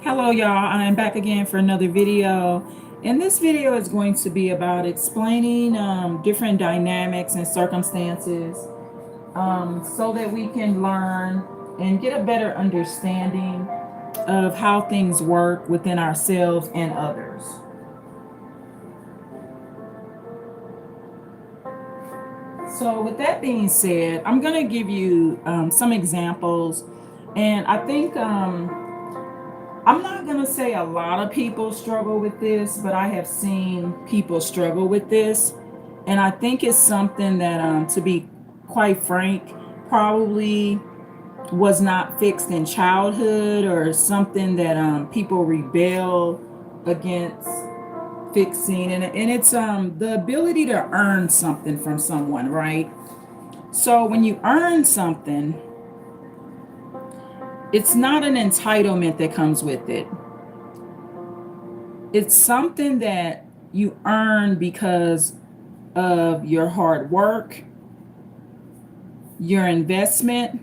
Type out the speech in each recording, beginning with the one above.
Hello, y'all. I'm back again for another video. And this video is going to be about explaining different dynamics and circumstances so that we can learn and get a better understanding of how things work within ourselves and others. So, with that being said, I'm going to give you some examples. And I think I'm not going to say a lot of people struggle with this, but I have seen people struggle with this. And I think it's something that, to be quite frank, probably was not fixed in childhood or something that people rebel against fixing. And it's the ability to earn something from someone, right? So when you earn something, it's not an entitlement that comes with it. It's something that you earn because of your hard work, your investment,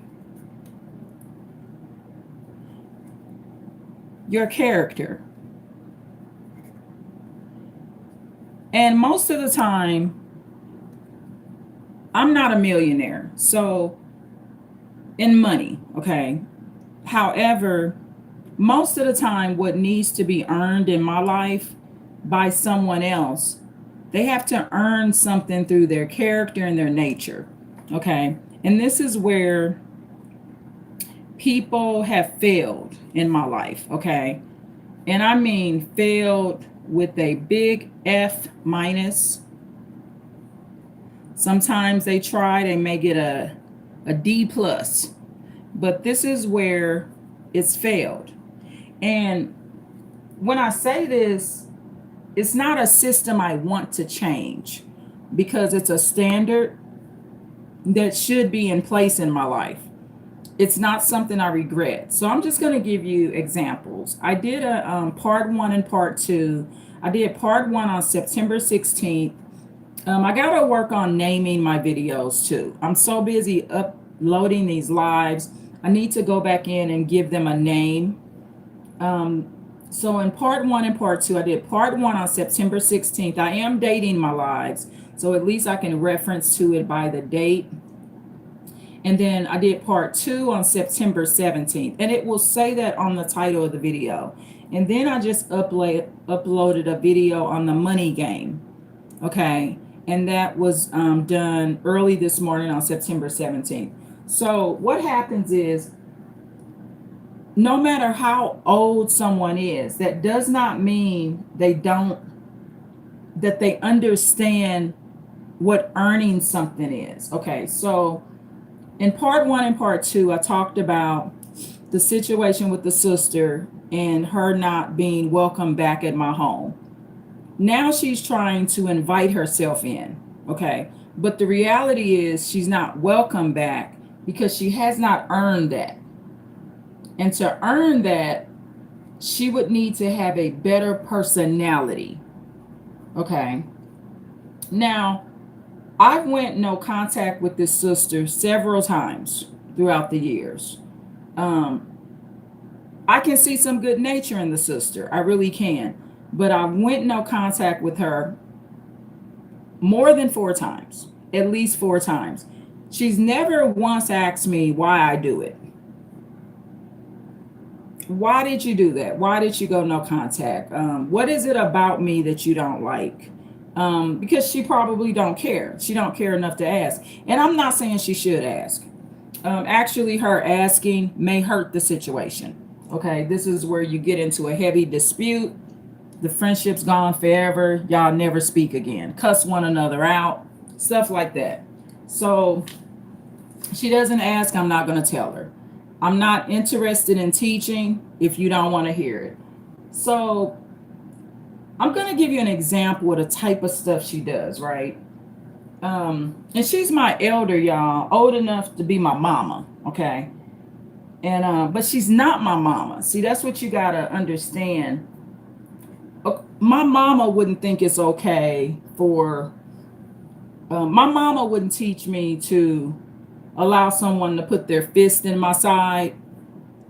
your character. And most of the time, I'm not a millionaire. So, in money, okay? However, most of the time, what needs to be earned in my life by someone else, they have to earn something through their character and their nature, okay? And this is where people have failed in my life, okay? And I mean failed with a big F minus. Sometimes they try, they may get a D plus, but this is where it's failed. And when I say this, it's not a system I want to change because it's a standard that should be in place in my life. It's not something I regret. So I'm just going to give you examples. I did a part one and part two. I did part one on September 16th. I got to work on naming my videos too. I'm so busy uploading these lives. I need to go back in and give them a name. Um, so in part one and part two, I did part one on September 16th. I am dating my lives, so at least I can reference to it by the date. And then I did part two on September 17th, and it will say that on the title of the video. And then I just uploaded a video on the money game. Okay. And that was done early this morning on September 17th. So what happens is, no matter how old someone is, that does not mean that they understand what earning something is. Okay. So in part one and part two, I talked about the situation with the sister and her not being welcome back at my home. Now she's trying to invite herself in. Okay. But the reality is she's not welcome back because she has not earned that. And to earn that, she would need to have a better personality. Okay. Now, I've went no contact with this sister several times throughout the years. Um, I can see some good nature in the sister. I really can. But I went no contact with her more than four times, at least four times. She's never once asked me why I do it. Why did you do that? Why did you go no contact? What is it about me that you don't like? Because she probably don't care. She don't care enough to ask. And I'm not saying she should ask. Actually, her asking may hurt the situation. Okay, this is where you get into a heavy dispute. The friendship's gone forever. Y'all never speak again. Cuss one another out. Stuff like that. So she doesn't ask, I'm not going to tell her. I'm not interested in teaching if you don't want to hear it. So I'm going to give you an example of the type of stuff she does, right? And she's my elder, y'all, old enough to be my mama, okay? And but she's not my mama. See, that's what you got to understand. My mama wouldn't think it's okay for my mama wouldn't teach me to allow someone to put their fist in my side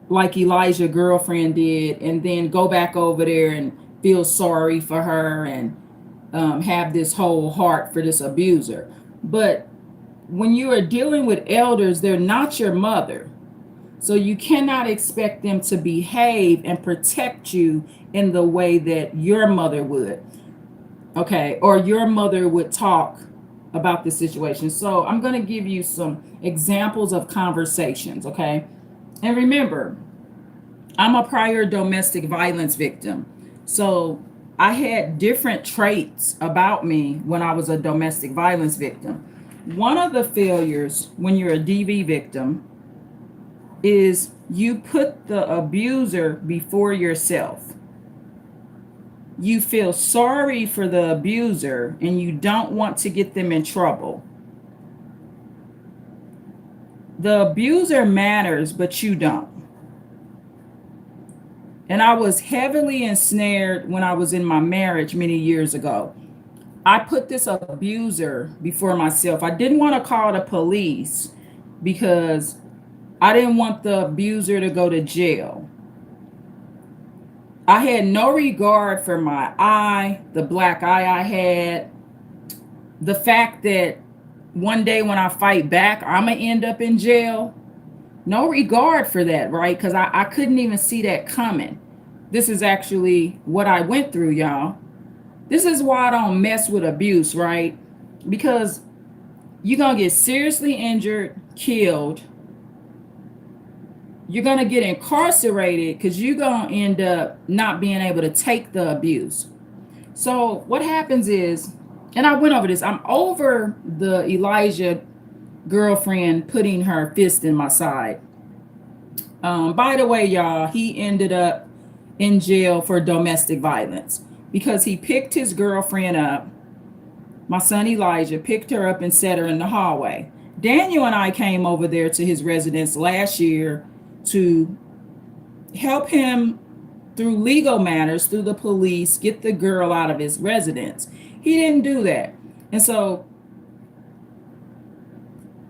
like Elijah's girlfriend did, and then go back over there and feel sorry for her and have this whole heart for this abuser. But when you are dealing with elders, they're not your mother. So you cannot expect them to behave and protect you in the way that your mother would, okay, or your mother would talk about the situation. So I'm going to give you some examples of conversations, okay? And remember, I'm a prior domestic violence victim. So I had different traits about me when I was a domestic violence victim. One of the failures when you're a DV victim is you put the abuser before yourself. You feel sorry for the abuser and you don't want to get them in trouble. The abuser matters, but you don't. And I was heavily ensnared when I was in my marriage many years ago. I put this abuser before myself. I didn't want to call the police because I didn't want the abuser to go to jail. I had no regard for my eye, the black eye I had, the fact that one day when I fight back, I'm going to end up in jail. No regard for that, right? Because I couldn't even see that coming. This is actually what I went through, y'all. This is why I don't mess with abuse, right? Because you're going to get seriously injured, killed. You're going to get incarcerated because you're going to end up not being able to take the abuse. So what happens is, and I went over this, I'm over the Elijah girlfriend putting her fist in my side. By the way, y'all, he ended up in jail for domestic violence because he picked his girlfriend up. My son Elijah picked her up and set her in the hallway. Daniel and I came over there to his residence last year to help him through legal matters, through the police, get the girl out of his residence. He didn't do that. And so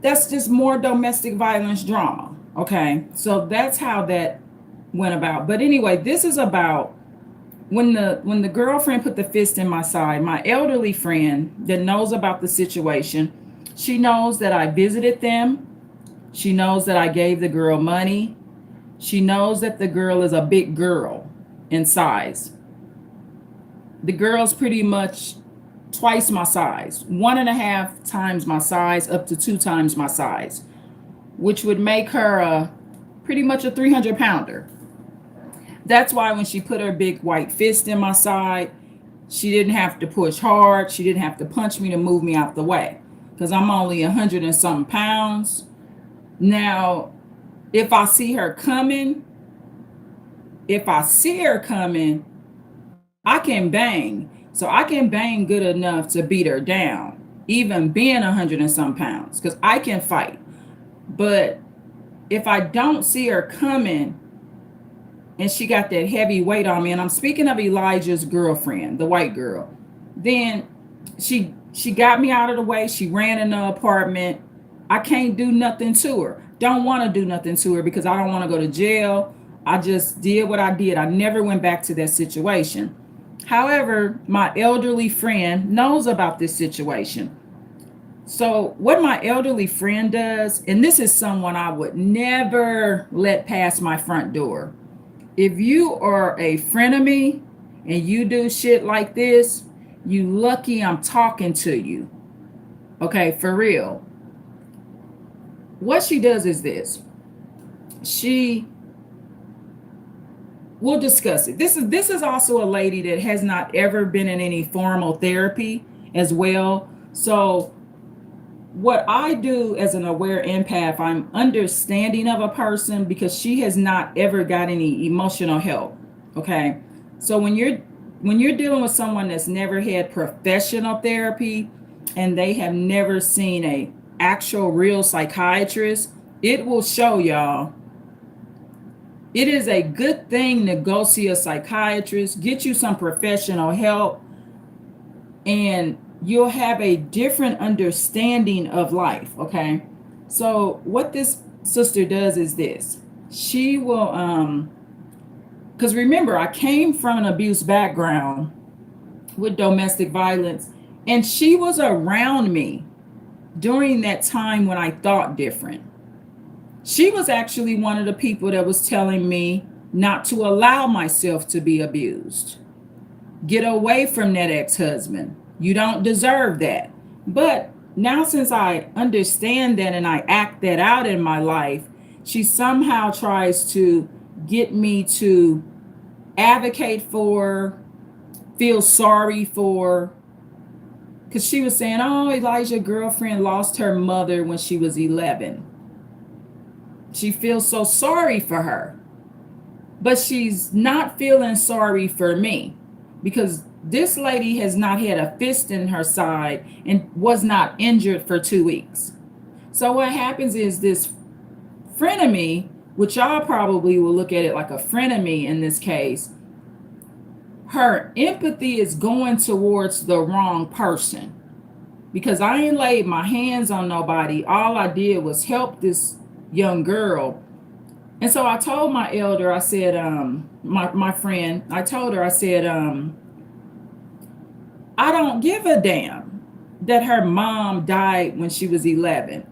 that's just more domestic violence drama. Okay. So that's how that went about. But anyway, this is about when the girlfriend put the fist in my side, my elderly friend that knows about the situation, she knows that I visited them. She knows that I gave the girl money. She knows that the girl is a big girl in size. The girl's pretty much twice my size, 1.5 times my size, up to 2 times my size, which would make her pretty much a 300-pounder. That's why when she put her big white fist in my side, she didn't have to push hard. She didn't have to punch me to move me out the way because I'm only 100 and some pounds. Now, if I see her coming, I can bang. So I can bang good enough to beat her down, even being 100 and some pounds, because I can fight. But if I don't see her coming and she got that heavy weight on me, and I'm speaking of Elijah's girlfriend, the white girl, then she got me out of the way. She ran in the apartment. I can't do nothing to her. Don't want to do nothing to her because I don't want to go to jail. I just did what I did. I never went back to that situation. However, my elderly friend knows about this situation. So what my elderly friend does, and this is someone I would never let pass my front door. If you are a friend of me and you do shit like this, you lucky I'm talking to you. Okay, for real. What she does is this. We'll discuss it. This is also a lady that has not ever been in any formal therapy as well. So what I do as an aware empath, I'm understanding of a person because she has not ever got any emotional help. Okay. So when you're dealing with someone that's never had professional therapy and they have never seen a actual real psychiatrist, it will show, y'all. It is a good thing to go see a psychiatrist, get you some professional help, and you'll have a different understanding of life, okay? So what this sister does is this. she will because remember, I came from an abuse background with domestic violence, and she was around me during that time when I thought different. She was actually one of the people that was telling me not to allow myself to be abused. Get away from that ex-husband. You don't deserve that. But now, since I understand that and I act that out in my life, she somehow tries to get me to advocate for, feel sorry for, because she was saying, oh, Elijah's girlfriend lost her mother when she was 11. She feels so sorry for her. But she's not feeling sorry for me, because this lady has not had a fist in her side and was not injured for 2 weeks. So what happens is this frenemy, which y'all probably will look at it like a frenemy in this case, her empathy is going towards the wrong person, because I ain't laid my hands on nobody. All I did was help this young girl. And so I told my elder, I said, my friend, I told her, I said, I don't give a damn that her mom died when she was 11.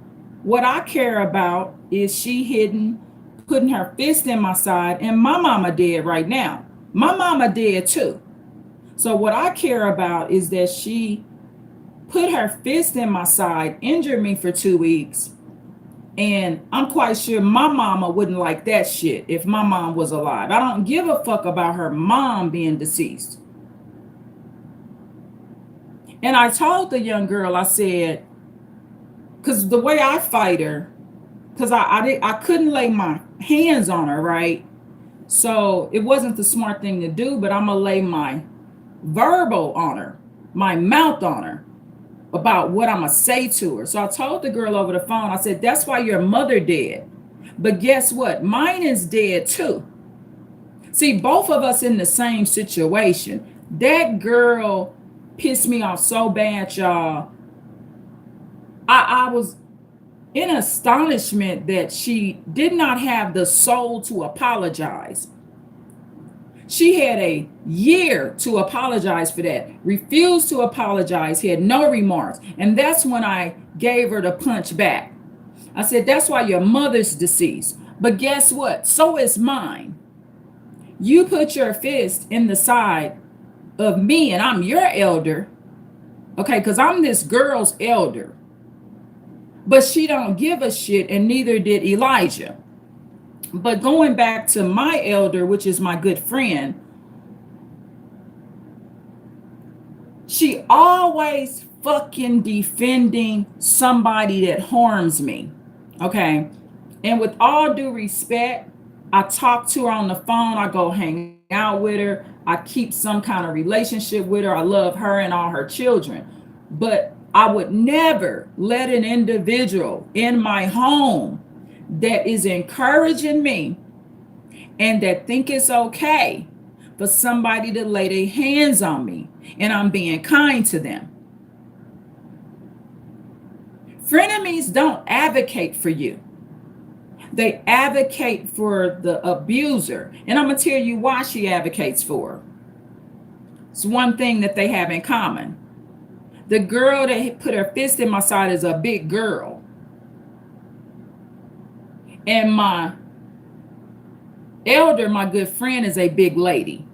What I care about is she hidden, putting her fist in my side, and my mama dead right now. My mama dead too. So what I care about is that she put her fist in my side, injured me for 2 weeks. And I'm quite sure my mama wouldn't like that shit if my mom was alive. I don't give a fuck about her mom being deceased. And I told the young girl, I said, because the way I fight her, because I couldn't lay my hands on her, right? So it wasn't the smart thing to do, but I'm going to lay my verbal on her, my mouth on her, about what I'm going to say to her. So I told the girl over the phone, I said, that's why your mother dead. But guess what? Mine is dead too. See, both of us in the same situation. That girl pissed me off so bad, y'all. I was in astonishment that she did not have the soul to apologize. She had a year to apologize for that, refused to apologize, had no remorse. And that's when I gave her the punch back. I said, that's why your mother's deceased. But guess what? So is mine. You put your fist in the side of me, and I'm your elder, okay, because I'm this girl's elder. But she don't give a shit, and neither did Elijah. But going back to my elder, which is my good friend, she always fucking defending somebody that harms me. Okay. And with all due respect, I talk to her on the phone. I go hang out with her. I keep some kind of relationship with her. I love her and all her children. But I would never let an individual in my home that is encouraging me and that think it's okay for somebody to lay their hands on me and I'm being kind to them. Frenemies don't advocate for you. They advocate for the abuser. And I'm going to tell you why she advocates for her. It's one thing that they have in common. The girl that put her fist in my side is a big girl. And my elder, my good friend, is a big lady.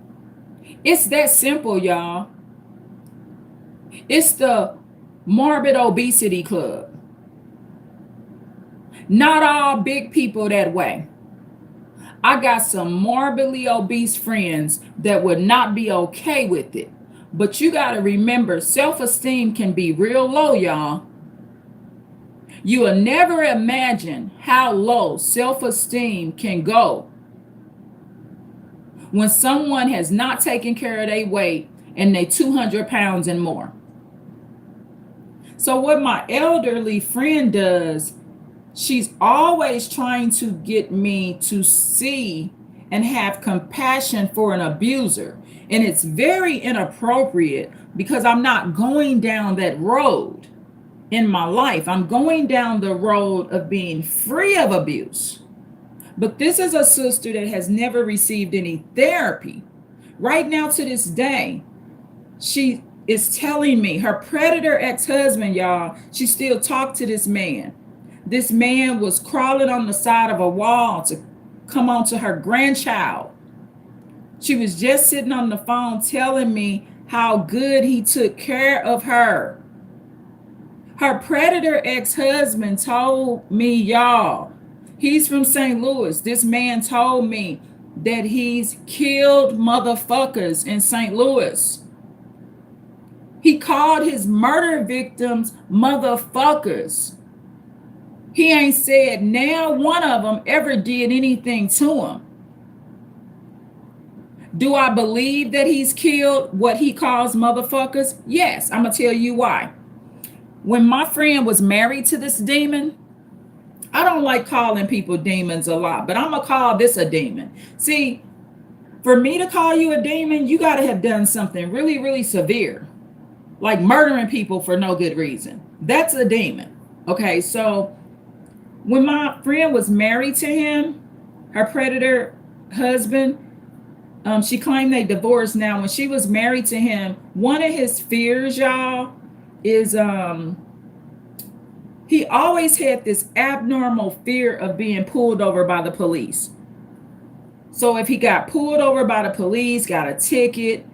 It's that simple, y'all. It's the morbid obesity club. Not all big people that way. I got some morbidly obese friends that would not be okay with it. But you got to remember, self-esteem can be real low, y'all. You will never imagine how low self-esteem can go when someone has not taken care of their weight and they 200 pounds and more. So what my elderly friend does, she's always trying to get me to see and have compassion for an abuser. And it's very inappropriate because I'm not going down that road in my life. I'm going down the road of being free of abuse. But this is a sister that has never received any therapy. Right now, to this day, she is telling me her predator ex-husband, y'all, she still talked to this man. This man was crawling on the side of a wall to come on to her grandchild. She was just sitting on the phone telling me how good he took care of her. Her predator ex-husband told me, y'all, he's from St. Louis. This man told me that he's killed motherfuckers in St. Louis. He called his murder victims motherfuckers. He ain't said now one of them ever did anything to him. Do I believe that he's killed what he calls motherfuckers? Yes, I'm going to tell you why. When my friend was married to this demon, I don't like calling people demons a lot, but I'm going to call this a demon. See, for me to call you a demon, you got to have done something really, really severe, like murdering people for no good reason. That's a demon. Okay, so when my friend was married to him, her predator husband, she claimed they divorced now. When she was married to him, one of his fears, y'all, is he always had this abnormal fear of being pulled over by the police. So if he got pulled over by the police, got a ticket,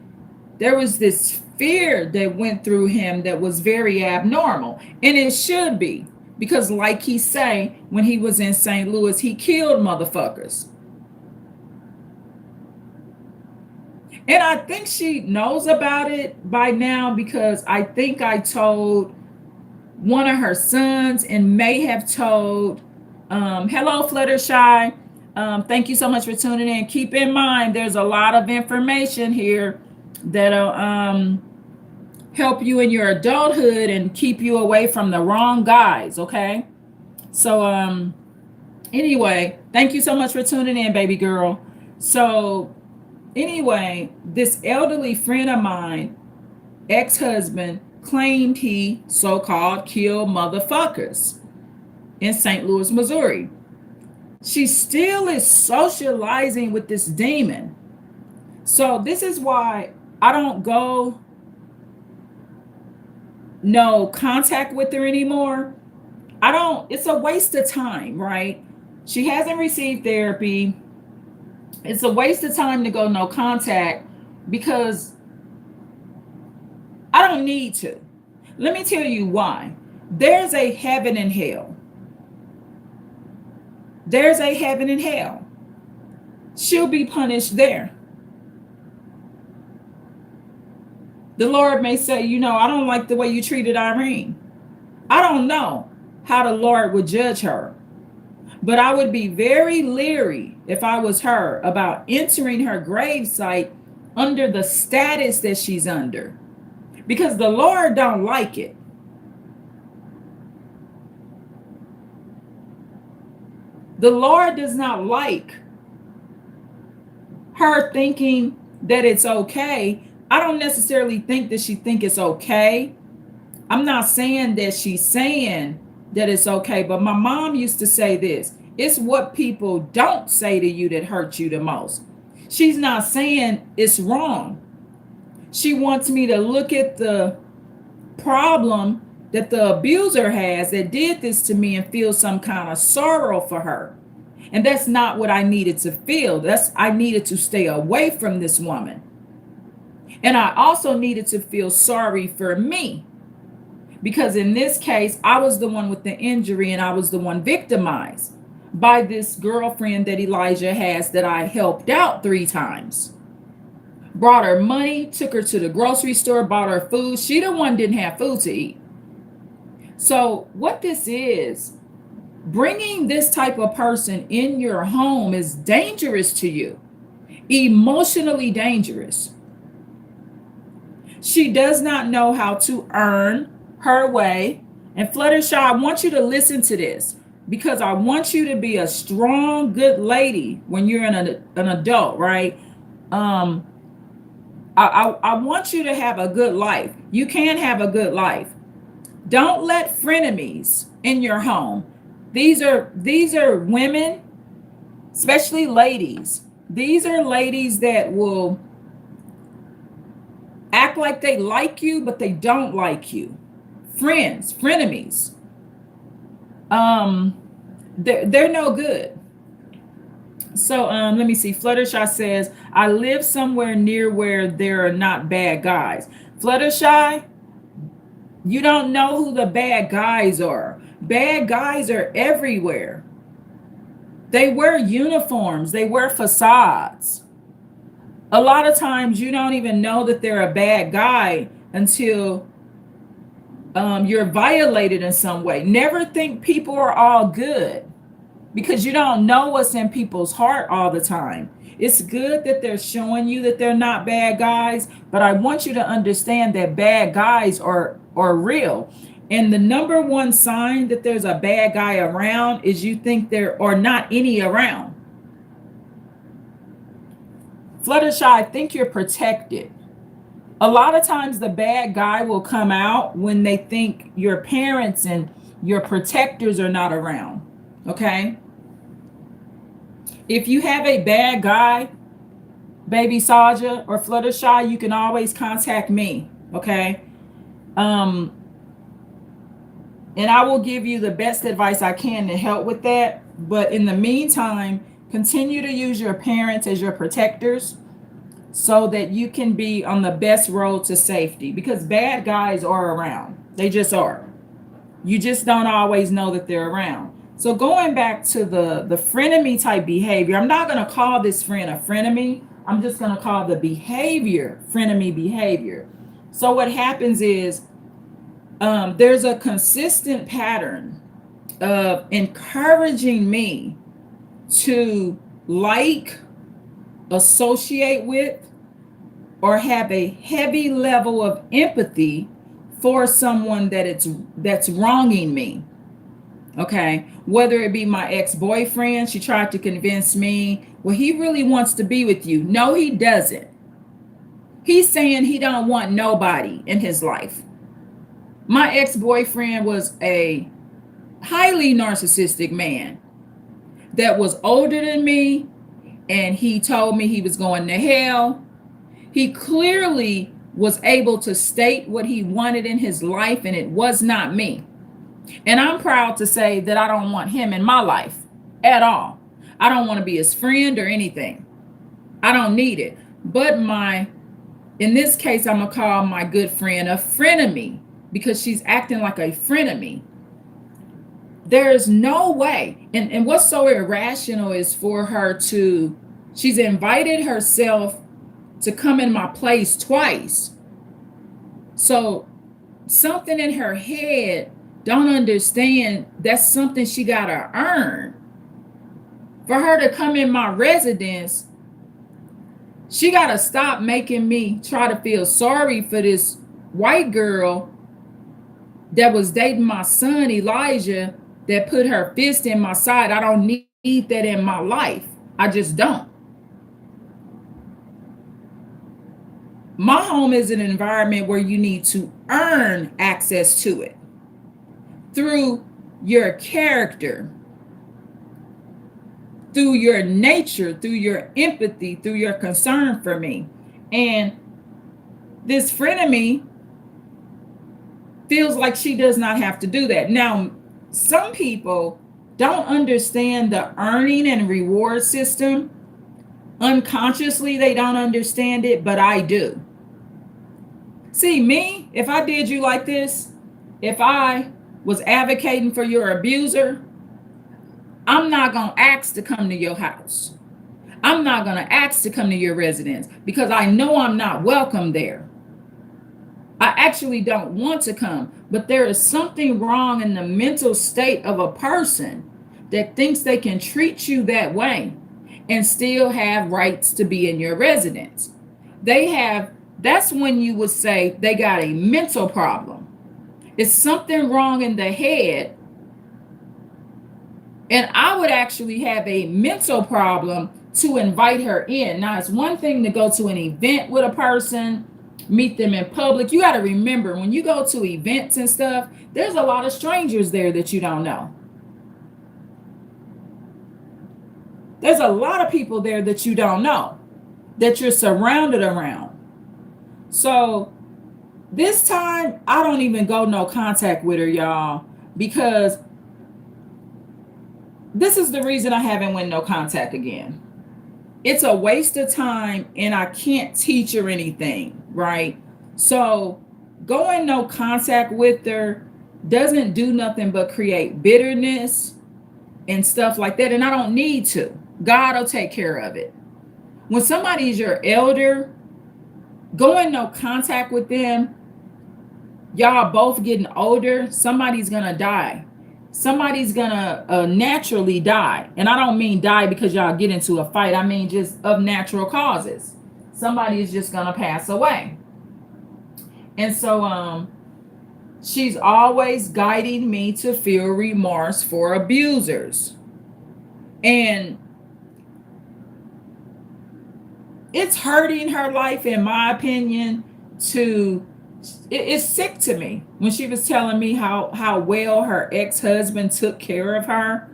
there was this fear that went through him that was very abnormal. And it should be, because like he say, when he was in St. Louis, he killed motherfuckers. And I think she knows about it by now, because I think I told one of her sons and may have told, hello, Fluttershy. Thank you so much for tuning in. Keep in mind, there's a lot of information here that'll help you in your adulthood and keep you away from the wrong guys, okay? So anyway, thank you so much for tuning in, baby girl. So anyway, this elderly friend of mine, ex-husband, claimed he so-called killed motherfuckers in St. Louis, Missouri. She still is socializing with this demon. So this is why I don't go no contact with her anymore. It's a waste of time, right? She hasn't received therapy. It's a waste of time to go no contact, because I don't need to. Let me tell you why. There's a heaven and hell. There's a heaven and hell. She'll be punished there. The Lord may say, I don't like the way you treated Irene. I don't know how the Lord would judge her, but I would be very leery if I was her about entering her gravesite under the status that she's under, because the Lord don't like it. The Lord does not like her thinking that it's okay. I don't necessarily think that she think it's okay. I'm not saying that she's saying that it's okay, but my mom used to say this: it's what people don't say to you that hurts you the most. She's not saying it's wrong. She wants me to look at the problem that the abuser has that did this to me and feel some kind of sorrow for her. And that's not what I needed to feel. I needed to stay away from this woman. And I also needed to feel sorry for me, because in this case, I was the one with the injury and I was the one victimized by this girlfriend that Elijah has that I helped out 3 times. Brought her money, took her to the grocery store, bought her food. She the one didn't have food to eat. So what this is, bringing this type of person in your home is dangerous to you, emotionally dangerous. She does not know how to earn her way. And Fluttershy, I want you to listen to this, because I want you to be a strong, good lady when you're an adult, right? I want you to have a good life. You can have a good life. Don't let frenemies in your home. These are women, especially ladies. These are ladies that will act like they like you, but they don't like you. Friends, frenemies. Um, they're no good. So let me see. Fluttershy says, I live somewhere near where there are not bad guys. Fluttershy, you don't know who the bad guys are. Bad guys are everywhere. They wear uniforms, they wear facades. A lot of times you don't even know that they're a bad guy until you're violated in some way. Never think people are all good, because you don't know what's in people's heart all the time. It's good that they're showing you that they're not bad guys, but I want you to understand that bad guys are real. And the number one sign that there's a bad guy around is you think there are not any around. Fluttershy, I think you're protected. A lot of times the bad guy will come out when they think your parents and your protectors are not around. Okay? If you have a bad guy, baby Saja or Fluttershy, you can always contact me. Okay? And I will give you the best advice I can to help with that. But in the meantime, continue to use your parents as your protectors so that you can be on the best road to safety, because bad guys are around. They just are. You just don't always know that they're around. So going back to the frenemy type behavior, I'm not going to call this friend a frenemy. I'm just going to call the behavior frenemy behavior. So what happens is there's a consistent pattern of encouraging me to like, associate with, or have a heavy level of empathy for someone that's wronging me. Okay, whether it be my ex-boyfriend, she tried to convince me, well, he really wants to be with you. No, he doesn't. He's saying he don't want nobody in his life. My ex-boyfriend was a highly narcissistic man that was older than me, and he told me he was going to hell. He clearly was able to state what he wanted in his life, and it was not me. And I'm proud to say that I don't want him in my life at all. I don't want to be his friend or anything. I don't need it. But in this case, I'm going to call my good friend a frenemy, because she's acting like a frenemy. There is no way. And what's so irrational is for her she's invited herself to come in my place twice. So something in her head don't understand that's something she got to earn. For her to come in my residence, she got to stop making me try to feel sorry for this white girl that was dating my son, Elijah, that put her fist in my side. I don't need that in my life. I just don't. My home is an environment where you need to earn access to it through your character, through your nature, through your empathy, through your concern for me. And this frenemy feels like she does not have to do that. Now, some people don't understand the earning and reward system. Unconsciously, they don't understand it, but I do. See, me, if I did you like this, if I was advocating for your abuser, I'm not going to ask to come to your house. I'm not going to ask to come to your residence, because I know I'm not welcome there. I actually don't want to come, but there is something wrong in the mental state of a person that thinks they can treat you that way and still have rights to be in your residence. That's when you would say they got a mental problem. It's something wrong in the head. And I would actually have a mental problem to invite her in. Now, it's one thing to go to an event with a person, meet them in public. You got to remember, when you go to events and stuff, there's a lot of strangers there that you don't know. There's a lot of people there that you don't know, that you're surrounded around. So this time, I don't even go no contact with her, y'all, because this is the reason I haven't went no contact again. It's a waste of time and I can't teach her anything, right? So going no contact with her doesn't do nothing but create bitterness and stuff like that. And I don't need to. God will take care of it. When somebody's your elder, going no contact with them, y'all both getting older, somebody's gonna die. Somebody's gonna naturally die. And I don't mean die because y'all get into a fight. I mean just of natural causes. Somebody is just gonna pass away. And so she's always guiding me to feel remorse for abusers. And it's hurting her life, in my opinion, to it's sick to me when she was telling me how well her ex-husband took care of her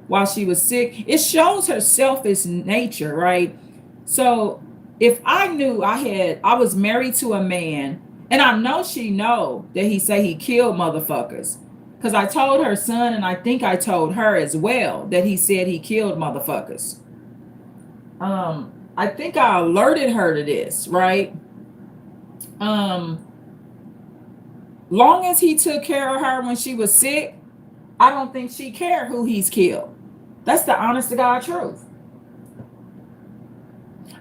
while she was sick. It shows her selfish nature, right? So if I knew I was married to a man, and I know she know that he say he killed motherfuckers, because I told her son, and I think I told her as well, that he said he killed motherfuckers. I think I alerted her to this, right? um Long as he took care of her when she was sick, I don't think she cared who he's killed. That's the honest to God truth.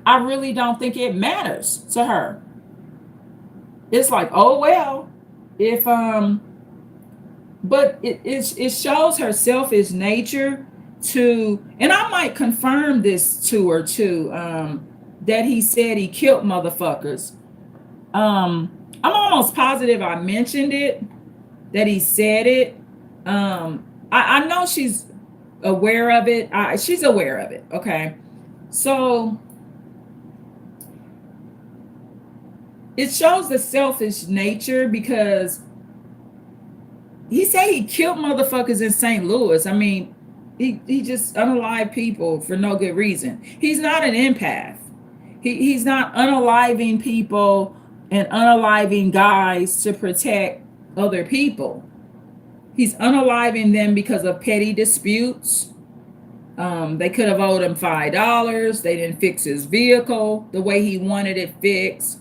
I really don't think it matters to her. It's like, oh well, if but it shows her selfish nature to, and I might confirm this to her too, that he said he killed motherfuckers. I'm almost positive I mentioned it, that he said it. I know she's aware of it. She's aware of it. Okay. So it shows the selfish nature because he said he killed motherfuckers in St. Louis. I mean, he just unalived people for no good reason. He's not an empath. He's not unaliving people and unaliving guys to protect other people. He's unaliving them because of petty disputes. They could have owed him $5. They didn't fix his vehicle the way he wanted it fixed.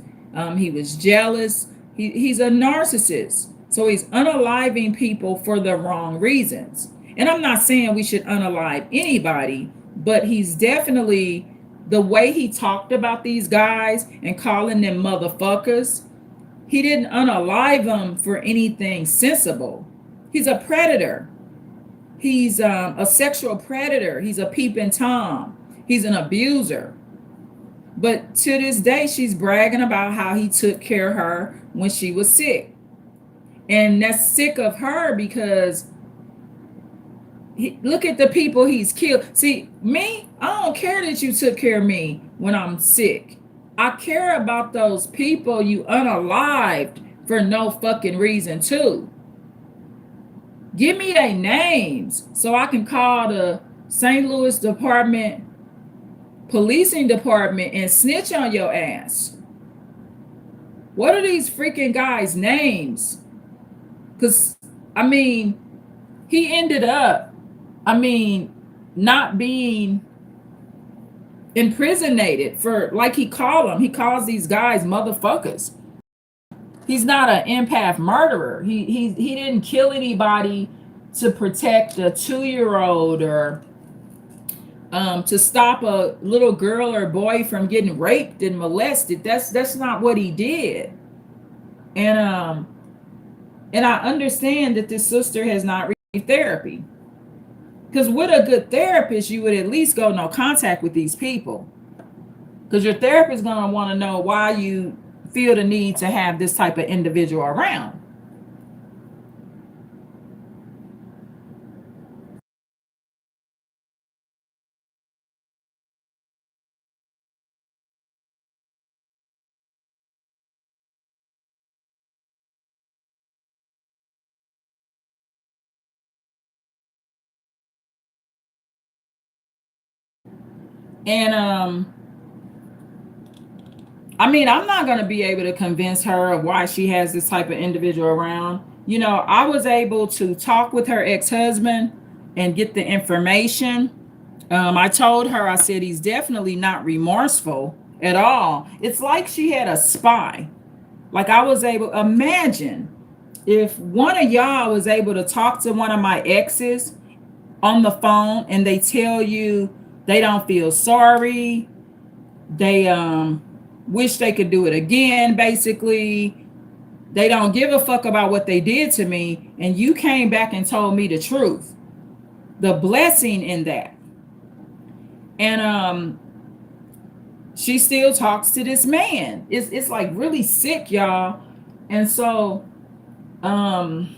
He was jealous. He's a narcissist. So he's unaliving people for the wrong reasons. And I'm not saying we should unalive anybody, but he's definitely, the way he talked about these guys and calling them motherfuckers, he didn't unalive them for anything sensible. He's a predator. He's a sexual predator. He's a peeping Tom. He's an abuser. But to this day, she's bragging about how he took care of her when she was sick. And that's sick of her because look at the people he's killed. See, me, I don't care that you took care of me when I'm sick. I care about those people you unalived for no fucking reason, too. Give me their names so I can call the St. Louis Department Policing Department and snitch on your ass. What are these freaking guys' names? Because, I mean, he ended up, I mean, not being imprisonated for, like he called them. He calls these guys motherfuckers. He's not an empath murderer. He didn't kill anybody to protect a 2-year old or to stop a little girl or boy from getting raped and molested. That's not what he did. And I understand that this sister has not received therapy. Because with a good therapist, you would at least go no contact with these people. Because your therapist is going to want to know why you feel the need to have this type of individual around. And I mean, I'm not going to be able to convince her of why she has this type of individual around. You know, I was able to talk with her ex-husband and get the information. I told her, I said, he's definitely not remorseful at all. It's like she had a spy. Like I was able, imagine if one of y'all was able to talk to one of my exes on the phone and they tell you they don't feel sorry, they wish they could do it again, basically. They don't give a fuck about what they did to me, and you came back and told me the truth. The blessing in that. And she still talks to this man. It's like really sick, y'all. And so and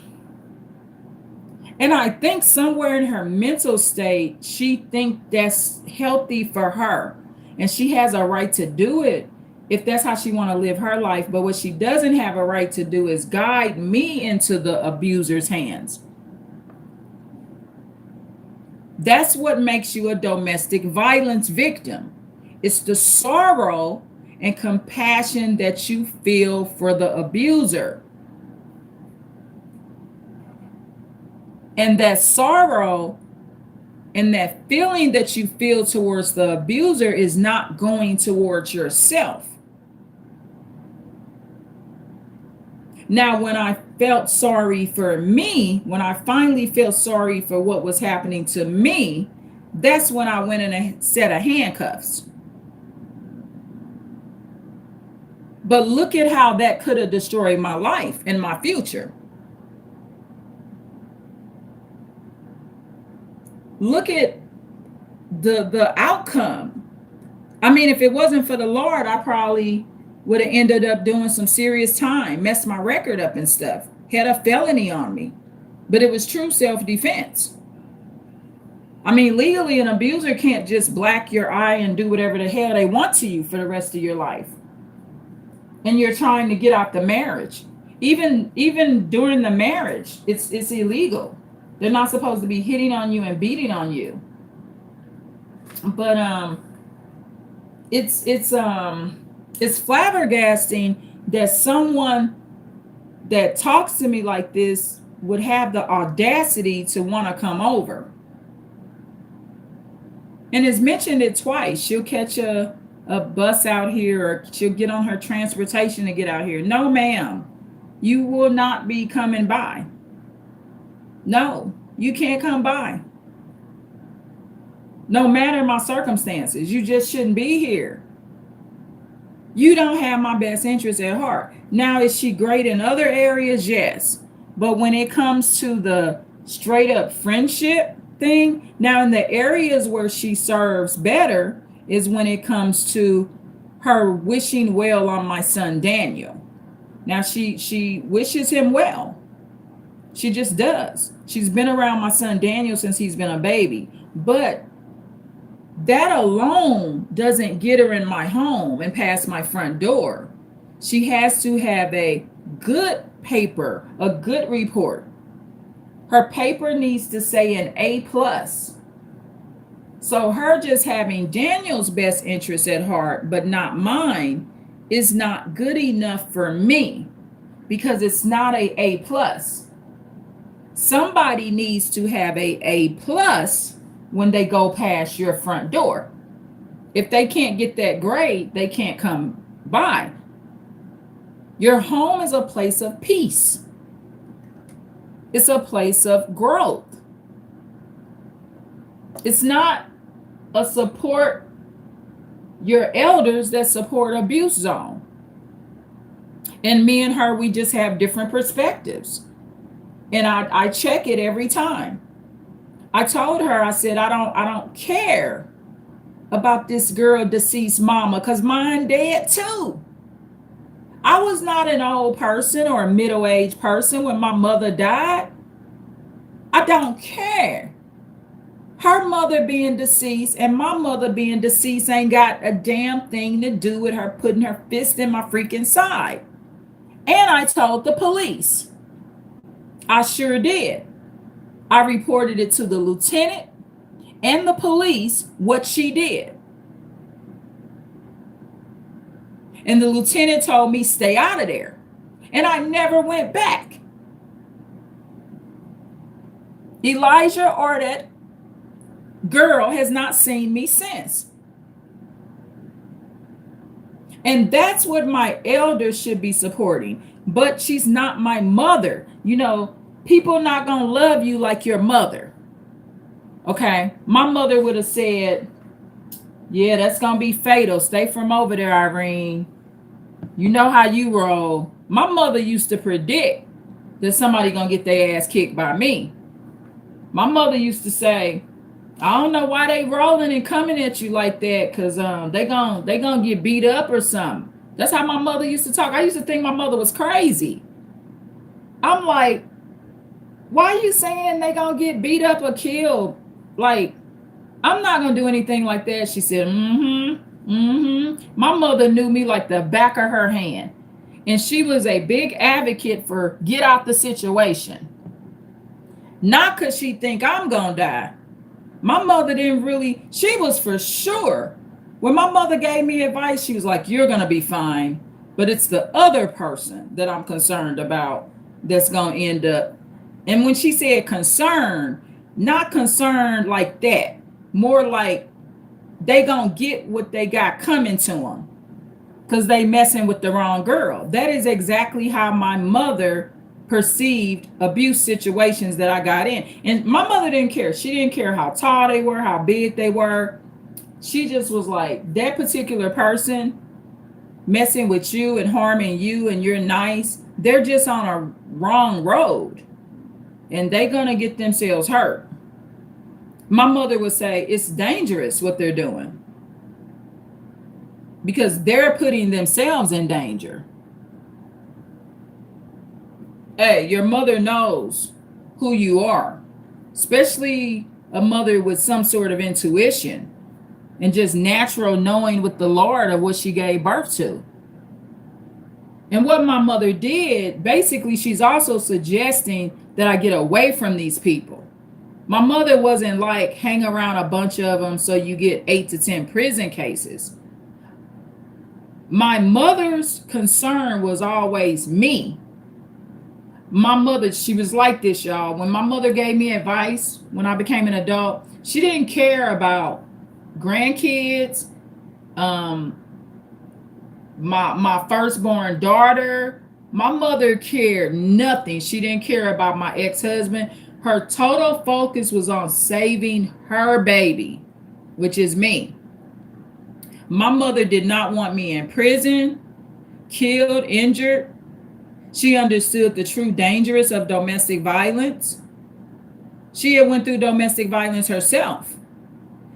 I think somewhere in her mental state, she think that's healthy for her. And she has a right to do it if that's how she want to live her life. But what she doesn't have a right to do is guide me into the abuser's hands. That's what makes you a domestic violence victim. It's the sorrow and compassion that you feel for the abuser. And that sorrow and that feeling that you feel towards the abuser is not going towards yourself. Now, when I felt sorry for me, when I finally felt sorry for what was happening to me, that's when I went in a set of handcuffs. But look at how that could have destroyed my life and my future. Look at the outcome. I mean, if it wasn't for the Lord, I probably would have ended up doing some serious time, messed my record up and stuff, had a felony on me. But it was true self-defense. I mean, legally, an abuser can't just black your eye and do whatever the hell they want to you for the rest of your life. And you're trying to get out the marriage. Even during the marriage, it's illegal. They're not supposed to be hitting on you and beating on you. But it's flabbergasting that someone that talks to me like this would have the audacity to want to come over. And it's mentioned it twice. She'll catch a bus out here, or she'll get on her transportation to get out here. No, ma'am, you will not be coming by. No, you can't come by. No matter my circumstances, you just shouldn't be here. You don't have my best interest at heart. Now, is she great in other areas? Yes. But when it comes to the straight up friendship thing, now in the areas where she serves better is when it comes to her wishing well on my son Daniel. Now she wishes him well. She just does. She's been around my son Daniel since he's been a baby. But that alone doesn't get her in my home and past my front door. She has to have a good paper, a good report. Her paper needs to say an A+. So her just having Daniel's best interest at heart, but not mine, is not good enough for me because it's not a A+. Somebody needs to have a A+ when they go past your front door. If they can't get that grade, they can't come by. Your home is a place of peace. It's a place of growth. It's not a support your elders that support abuse zone. And me and her, we just have different perspectives. And I check it every time. I told her, I said, I don't care about this girl deceased mama, because mine dead too. I was not an old person or a middle-aged person when my mother died. I don't care. Her mother being deceased and my mother being deceased ain't got a damn thing to do with her putting her fist in my freaking side. And I told the police. I sure did. I reported it to the lieutenant and the police what she did. And the lieutenant told me, stay out of there. And I never went back. Elijah or that girl has not seen me since. And that's what my elders should be supporting. But she's not my mother. You know, people not going to love you like your mother. Okay? My mother would have said, yeah, that's going to be fatal. Stay from over there, Irene. You know how you roll. My mother used to predict that somebody going to get their ass kicked by me. My mother used to say, I don't know why they rolling and coming at you like that, because they gonna get beat up or something. That's how my mother used to talk. I used to think my mother was crazy. I'm like, why are you saying they gonna get beat up or killed? Like, I'm not gonna do anything like that. She said, My mother knew me like the back of her hand. And she was a big advocate for get out the situation. Not because she think I'm gonna die. My mother didn't really, she was for sure. When my mother gave me advice, she was like, you're going to be fine. But it's the other person that I'm concerned about that's going to end up. And when she said concerned, not concerned like that, more like they going to get what they got coming to them because they messing with the wrong girl. That is exactly how my mother perceived abuse situations that I got in. And my mother didn't care. She didn't care how tall they were, how big they were. She just was like, that particular person messing with you and harming you and you're nice, they're just on a wrong road and they're going to get themselves hurt. My mother would say, it's dangerous what they're doing because they're putting themselves in danger. Hey, your mother knows who you are, especially a mother with some sort of intuition and just natural knowing with the Lord of what she gave birth to. And what my mother did, basically, she's also suggesting that I get away from these people. My mother wasn't like hang around a bunch of them so you get 8 to 10 prison cases. My mother's concern was always me. My mother, she was like this, y'all. When my mother gave me advice when I became an adult, she didn't care about grandkids, my firstborn daughter. My mother cared nothing. She didn't care about my ex-husband. Her total focus was on saving her baby, which is me. My mother did not want me in prison, killed, injured. She understood the true dangers of domestic violence. She had went through domestic violence herself.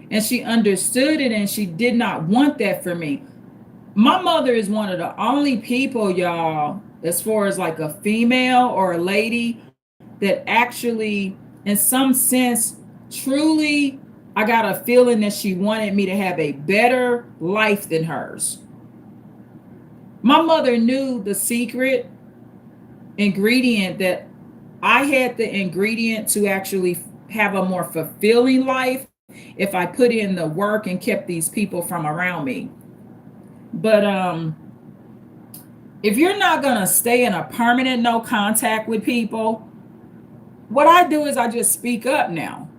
And she understood it and she did not want that for me. My mother is one of the only people, y'all, as far as like a female or a lady that actually, in some sense, truly, I got a feeling that she wanted me to have a better life than hers. My mother knew the secret ingredient that I had the ingredient to actually have a more fulfilling life if I put in the work and kept these people from around me. But if you're not going to stay in a permanent no contact with people, what I do is I just speak up now.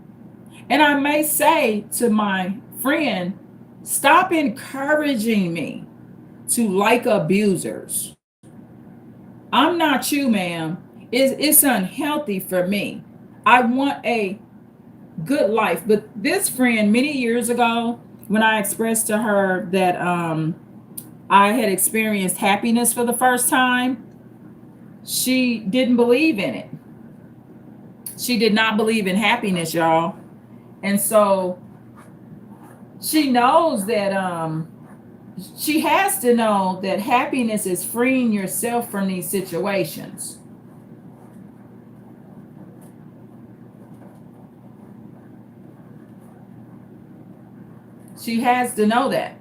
And I may say to my friend, stop encouraging me to like abusers. I'm not you, ma'am. It's unhealthy for me. I want a good life. But this friend, many years ago, when I expressed to her that I had experienced happiness for the first time, she didn't believe in it. She did not believe in happiness, y'all. And so she knows that she has to know that happiness is freeing yourself from these situations. She has to know that.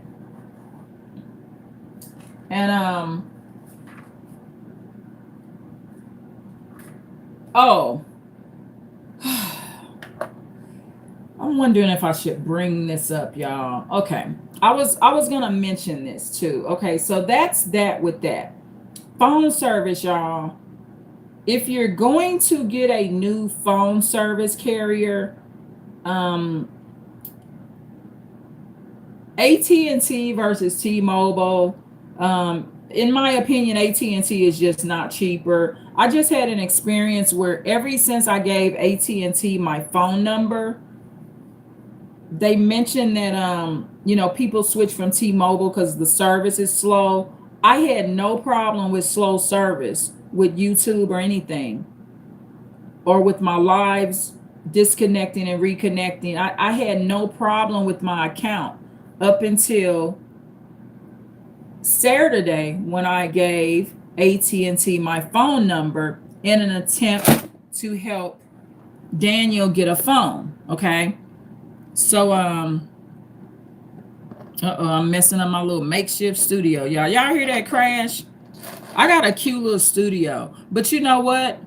And oh, I'm wondering if I should bring this up, y'all. Okay. I was gonna mention this too. Okay, so that's that with that. Phone service, y'all. If you're going to get a new phone service carrier, um, AT&T versus T-Mobile. In my opinion, AT&T is just not cheaper. I just had an experience where ever since I gave AT&T my phone number, they mentioned that people switch from T-Mobile because the service is slow. I had no problem with slow service with YouTube or anything, or with my lives disconnecting and reconnecting. I had no problem with my account up until Saturday when I gave AT&T my phone number in an attempt to help Daniel get a phone. Okay. So I'm messing up my little makeshift studio. Y'all hear that crash? I got a cute little studio. But you know what?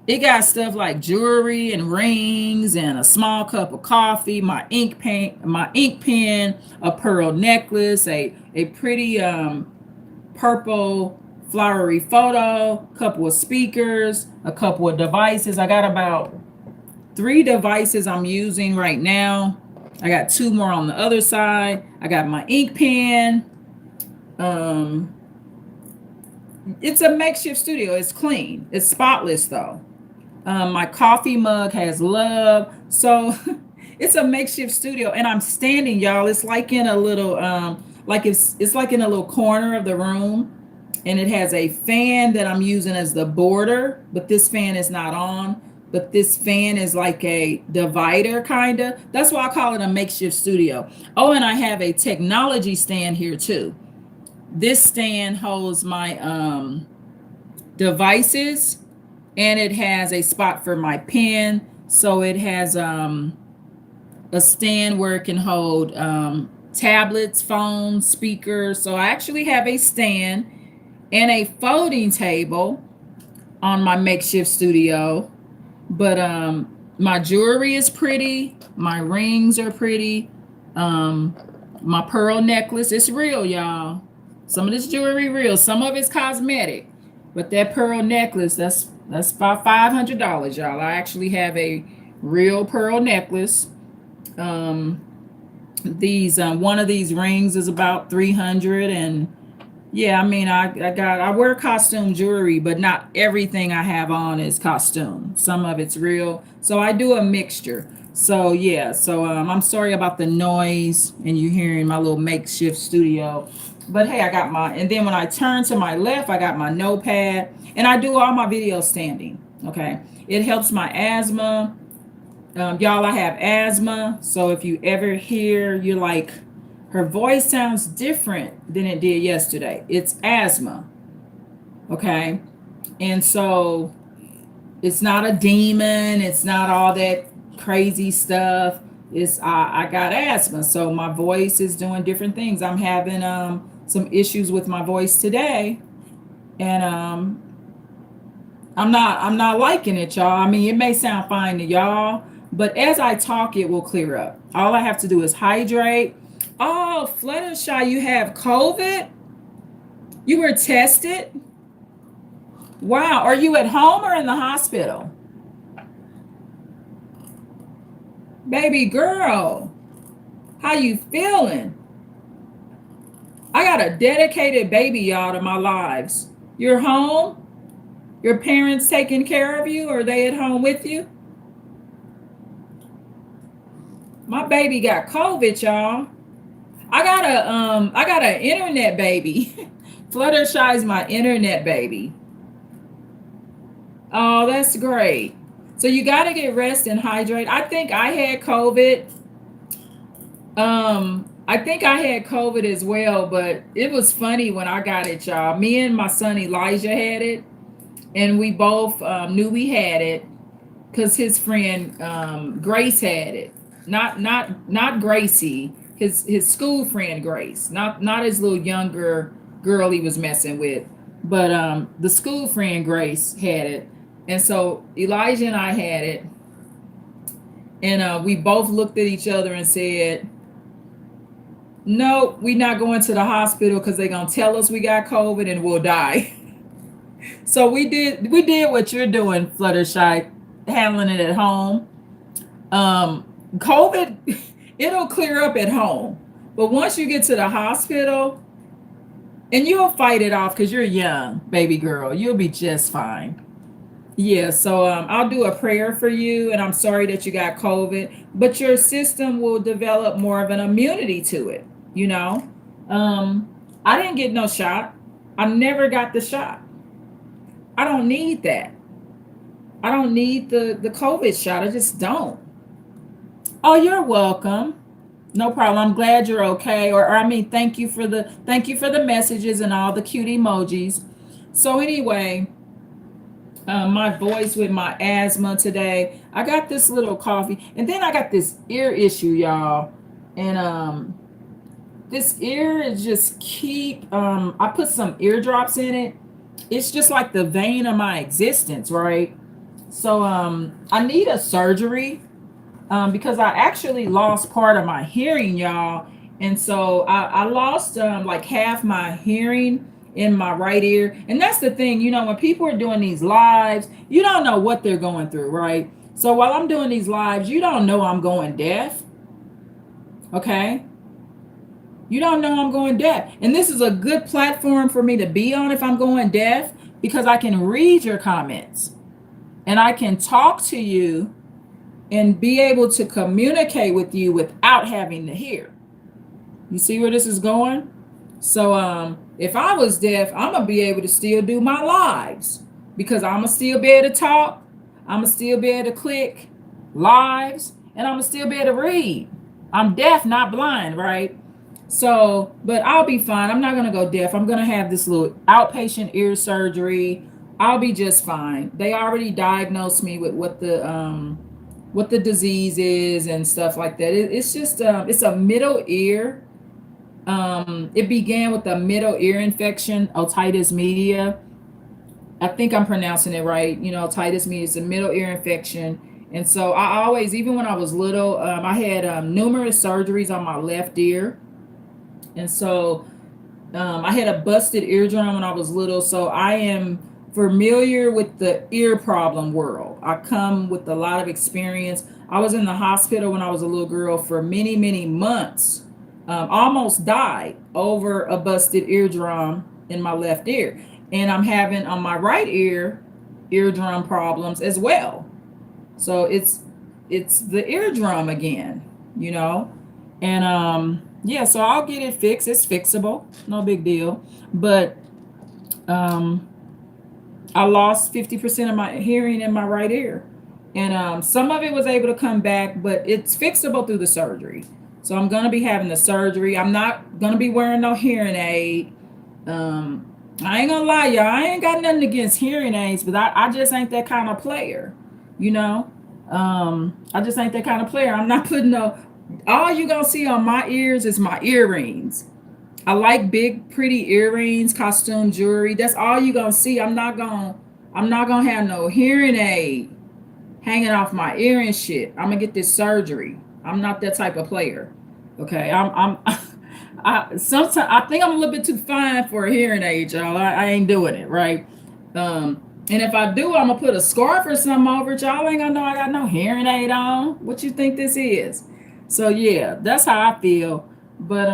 It got stuff like jewelry and rings and a small cup of coffee, my ink pen, a pearl necklace, a pretty purple flowery photo, couple of speakers, a couple of devices. I got about 3 devices I'm using right now. I got 2 more on the other side. I got my ink pen. Um, it's a makeshift studio. It's clean. It's spotless though. My coffee mug has love. So it's a makeshift studio, and I'm standing, y'all. It's like in a little, like it's like in a little corner of the room, and it has a fan that I'm using as the border, but this fan is not on. But this fan is like a divider, kind of. That's why I call it a makeshift studio. Oh, and I have a technology stand here too. This stand holds my devices, and it has a spot for my pen. So it has a stand where it can hold tablets, phones, speakers. So I actually have a stand and a folding table on my makeshift studio. But my jewelry is pretty, my rings are pretty, um my pearl necklace, it's real, y'all. Some of this jewelry real, some of it's cosmetic, but that pearl necklace, that's about $500, y'all. I actually have a real pearl necklace. um these one of these rings is about 300. And yeah, I mean, I wear costume jewelry, but not everything I have on is costume. Some of it's real. So I do a mixture. So yeah, so I'm sorry about the noise and you hearing my little makeshift studio. But hey, I got my, and then when I turn to my left, I got my notepad, and I do all my videos standing. Okay. It helps my asthma. Y'all, I have asthma. So if you ever hear, you're like, her voice sounds different than it did yesterday, it's asthma. Okay. And so it's not a demon, it's not all that crazy stuff. It's I got asthma. So my voice is doing different things. I'm having some issues with my voice today. And I'm not liking it, y'all. I mean, it may sound fine to y'all, but as I talk, it will clear up. All I have to do is hydrate. Oh, Fluttershy, you have COVID? You were tested? Wow. Are you at home or in the hospital? Baby girl, how you feeling? I got a dedicated baby, y'all, to my lives. You're home? Your parents taking care of you? Or are they at home with you? My baby got COVID, y'all. I got an internet baby. Fluttershy's my internet baby. Oh, that's great. So you got to get rest and hydrate. I think I had COVID. I think I had COVID as well, but it was funny when I got it, y'all. Me and my son Elijah had it, and we both knew we had it because his friend Grace had it. Not Gracie, his school friend Grace, not his little younger girl he was messing with, but the school friend Grace had it. And so Elijah and I had it, and we both looked at each other and said, No, we not going to the hospital because they're gonna tell us we got COVID and we'll die. So we did what you're doing, Fluttershy, handling it at home. Um, COVID, it'll clear up at home, but once you get to the hospital, and you'll fight it off because you're young, baby girl, you'll be just fine. Yeah, so I'll do a prayer for you, and I'm sorry that you got COVID, but your system will develop more of an immunity to it. You know, um, I didn't get no shot. I never got the shot. I don't need that. I don't need the COVID shot. I just don't. Oh, you're welcome. No problem. I'm glad you're okay. Or I mean, thank you for the messages and all the cute emojis. So anyway, my voice with my asthma today. I got this little coffee, and then I got this ear issue, y'all. And this ear is just keep. I put some eardrops in it. It's just like the vein of my existence, right? So I need a surgery because I actually lost part of my hearing, y'all. And so I lost like half my hearing in my right ear. And that's the thing, when people are doing these lives, you don't know what they're going through, right? So while I'm doing these lives, you don't know I'm going deaf, okay? You don't know I'm going deaf. And this is a good platform for me to be on if I'm going deaf because I can read your comments and I can talk to you and be able to communicate with you without having to hear. You see where this is going? So if I was deaf, I'm gonna be able to still do my lives because I'm gonna still be able to talk, I'm gonna still be able to click lives, and I'm gonna still be able to read. I'm deaf, not blind, right? So, but I'll be fine. I'm not gonna go deaf. I'm gonna have this little outpatient ear surgery. I'll be just fine. They already diagnosed me with what the disease is and stuff like that. It's just it's a middle ear. It began with a middle ear infection, otitis media. I think I'm pronouncing it right. Otitis media is a middle ear infection. And so I always, even when I was little, I had numerous surgeries on my left ear. And so I had a busted eardrum when I was little. So I am familiar with the ear problem world. I come with a lot of experience. I was in the hospital when I was a little girl for many, many months. Almost died over a busted eardrum in my left ear. And I'm having on my right ear eardrum problems as well. So it's the eardrum again, you know. And yeah, so I'll get it fixed. It's fixable, no big deal. But um I lost 50% of my hearing in my right ear. And some of it was able to come back, but it's fixable through the surgery. So I'm going to be having the surgery. I'm not going to be wearing no hearing aid. Um, I ain't going to lie, y'all. I ain't got nothing against hearing aids, but I just ain't that kind of player, you know? I just ain't that kind of player. I'm not putting no, all you going to see on my ears is my earrings. I like big, pretty earrings, costume jewelry. That's all you gonna see. I'm not gonna have no hearing aid hanging off my ear and shit. I'm gonna get this surgery. I'm not that type of player. Okay. I sometimes I think I'm a little bit too fine for a hearing aid, y'all. I ain't doing it, right? And if I do, I'm gonna put a scarf or something over it. Y'all ain't gonna know I got no hearing aid on. What you think this is? So yeah, that's how I feel. But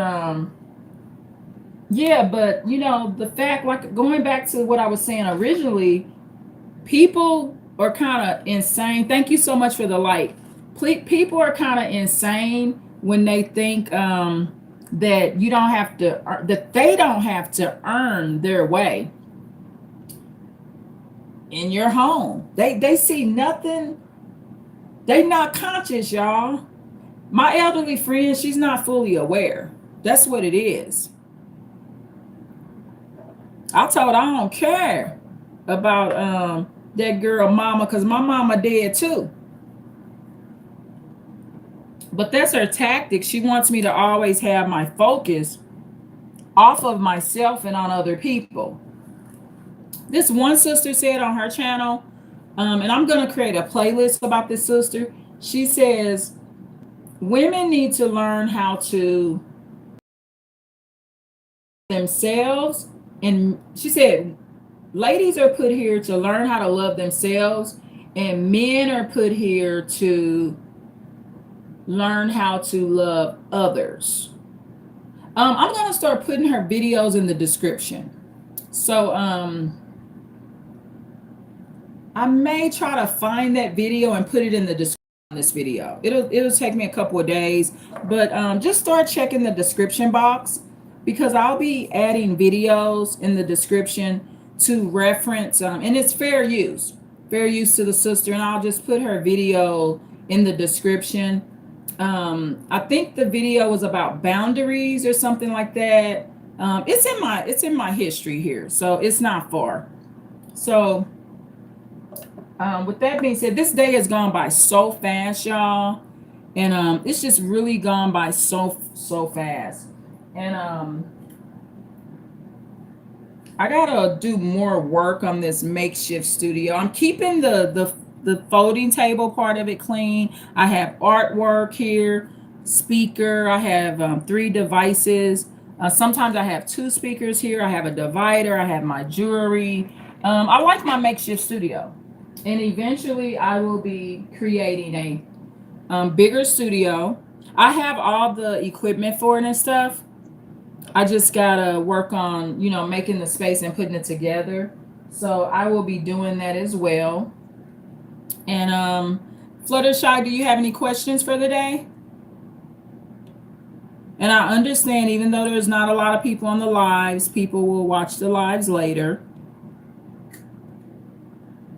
yeah, but the fact, like going back to what I was saying originally, people are kind of insane. Thank you so much for the light. People are kind of insane when they think that you don't have to, that they don't have to earn their way in your home. They see nothing. They not conscious, y'all. My elderly friend, she's not fully aware. That's what it is. I told her I don't care about that girl mama because my mama dead too. But that's her tactic. She wants me to always have my focus off of myself and on other people. This one sister said on her channel, and I'm gonna create a playlist about this sister. She says women need to learn how to themselves. And she said, ladies are put here to learn how to love themselves, and men are put here to learn how to love others. I'm gonna start putting her videos in the description. So I may try to find that video and put it in the description of this video. It'll take me a couple of days, but just start checking the description box, because I'll be adding videos in the description to reference, and it's fair use to the sister, and I'll just put her video in the description. I think the video was about boundaries or something like that. It's in my history here, so it's not far. So with that being said, this day has gone by so fast, y'all, and it's just really gone by so fast. And I gotta do more work on this makeshift studio. I'm keeping the folding table part of it clean. I have artwork here, speaker. I have 3 devices. Sometimes I have 2 speakers here. I have a divider. I have my jewelry. I like my makeshift studio, and eventually I will be creating a bigger studio. I have all the equipment for it and stuff. I just gotta work on, making the space and putting it together. So I will be doing that as well. And Fluttershy, do you have any questions for the day? And I understand, even though there's not a lot of people on the lives, people will watch the lives later.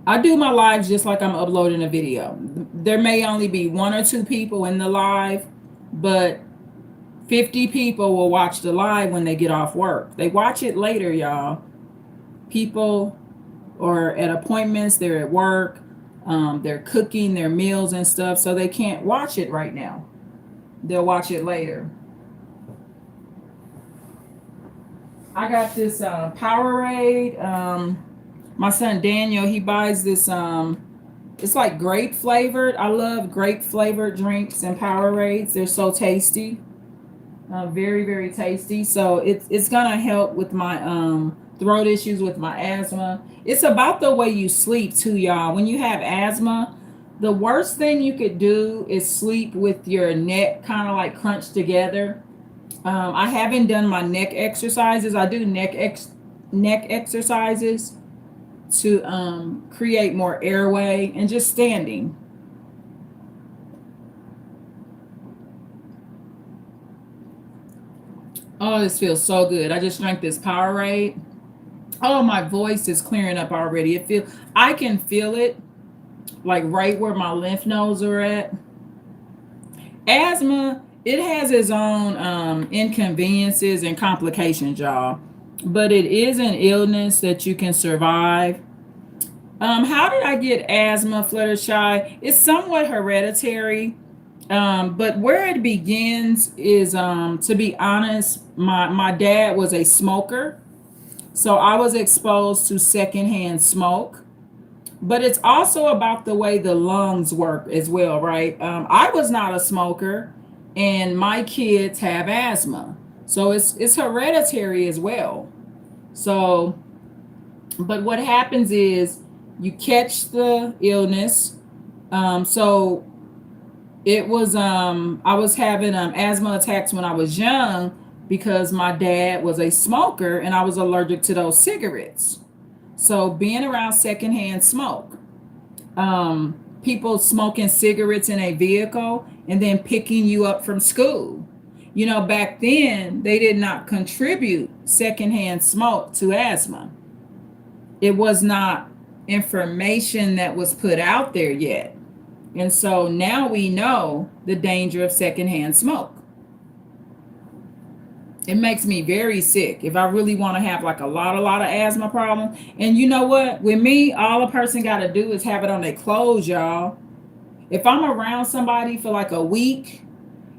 I do my lives just like I'm uploading a video. There may only be 1 or 2 people in the live, but 50 people will watch the live when they get off work. They watch it later, y'all. People are at appointments, they're at work, they're cooking their meals and stuff, so they can't watch it right now. They'll watch it later. I got this Powerade. My son Daniel, he buys this. It's like grape flavored. I love grape flavored drinks and Powerades. They're so tasty. Very, very tasty. So it's gonna help with my throat issues, with my asthma. It's about the way you sleep too, y'all. When you have asthma, the worst thing you could do is sleep with your neck kind of like crunched together. I haven't done my neck exercises. I do neck exercises to create more airway, and just standing. Oh, this feels so good. I just drank this Powerade. Oh, my voice is clearing up already. I can feel it, like right where my lymph nodes are at. Asthma, it has its own inconveniences and complications, y'all. But it is an illness that you can survive. How did I get asthma, Fluttershy? It's somewhat hereditary. But where it begins is, to be honest, my dad was a smoker. So I was exposed to secondhand smoke. But it's also about the way the lungs work as well, right? I was not a smoker, and my kids have asthma. So it's hereditary as well. So, but what happens is you catch the illness. So it was I was having asthma attacks when I was young, because my dad was a smoker and I was allergic to those cigarettes. So being around secondhand smoke, people smoking cigarettes in a vehicle and then picking you up from school. Back then they did not contribute secondhand smoke to asthma. It was not information that was put out there yet. And so now we know the danger of secondhand smoke. It makes me very sick if I really want to have like a lot of asthma problem. And you know what? With me, all a person got to do is have it on their clothes, y'all. If I'm around somebody for like a week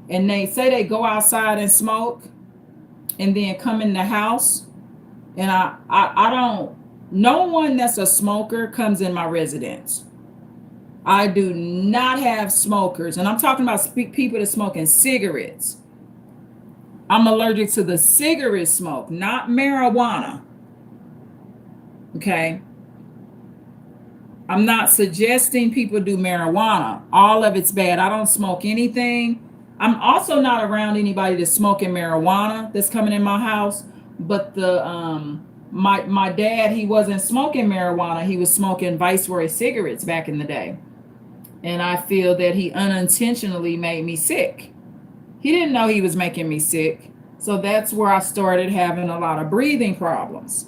and they say they go outside and smoke and then come in the house, and I don't, no one that's a smoker comes in my residence. I do not have smokers, and I'm talking about people that smoking cigarettes. I'm allergic to the cigarette smoke, not marijuana. Okay. I'm not suggesting people do marijuana. All of it's bad. I don't smoke anything. I'm also not around anybody that's smoking marijuana that's coming in my house. But the my dad, he wasn't smoking marijuana. He was smoking Viceroy cigarettes back in the day. And I feel that he unintentionally made me sick. He didn't know he was making me sick. So that's where I started having a lot of breathing problems.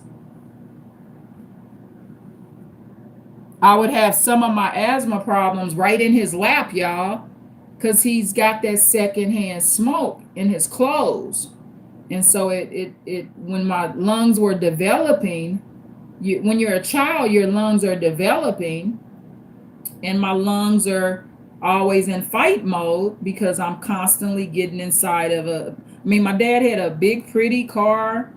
I would have some of my asthma problems right in his lap, y'all, because he's got that secondhand smoke in his clothes. And so it when my lungs were developing, when you're a child, your lungs are developing, and my lungs are always in fight mode because I'm constantly getting inside of I mean, my dad had a big, pretty car,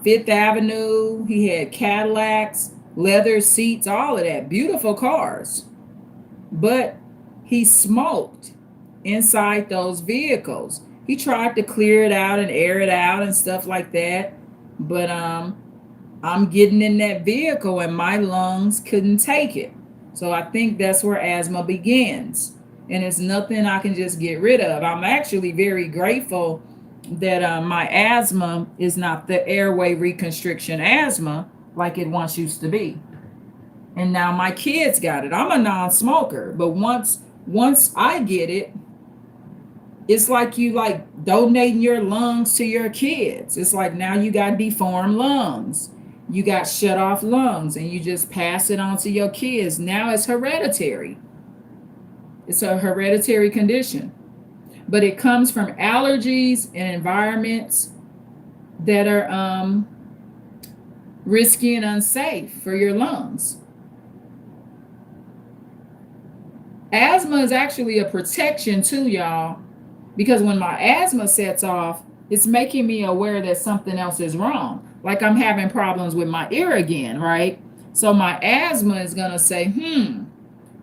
Fifth Avenue. He had Cadillacs, leather seats, all of that, beautiful cars. But he smoked inside those vehicles. He tried to clear it out and air it out and stuff like that. But I'm getting in that vehicle and my lungs couldn't take it. So I think that's where asthma begins. And it's nothing I can just get rid of. I'm actually very grateful that my asthma is not the airway reconstriction asthma like it once used to be. And now my kids got it. I'm a non-smoker, but once I get it, it's like you like donating your lungs to your kids. It's like now you got deformed lungs. You got shut off lungs and you just pass it on to your kids. Now it's hereditary. It's a hereditary condition. But it comes from allergies and environments that are risky and unsafe for your lungs. Asthma is actually a protection too, y'all, because when my asthma sets off, it's making me aware that something else is wrong. Like I'm having problems with my ear again, right? So my asthma is going to say,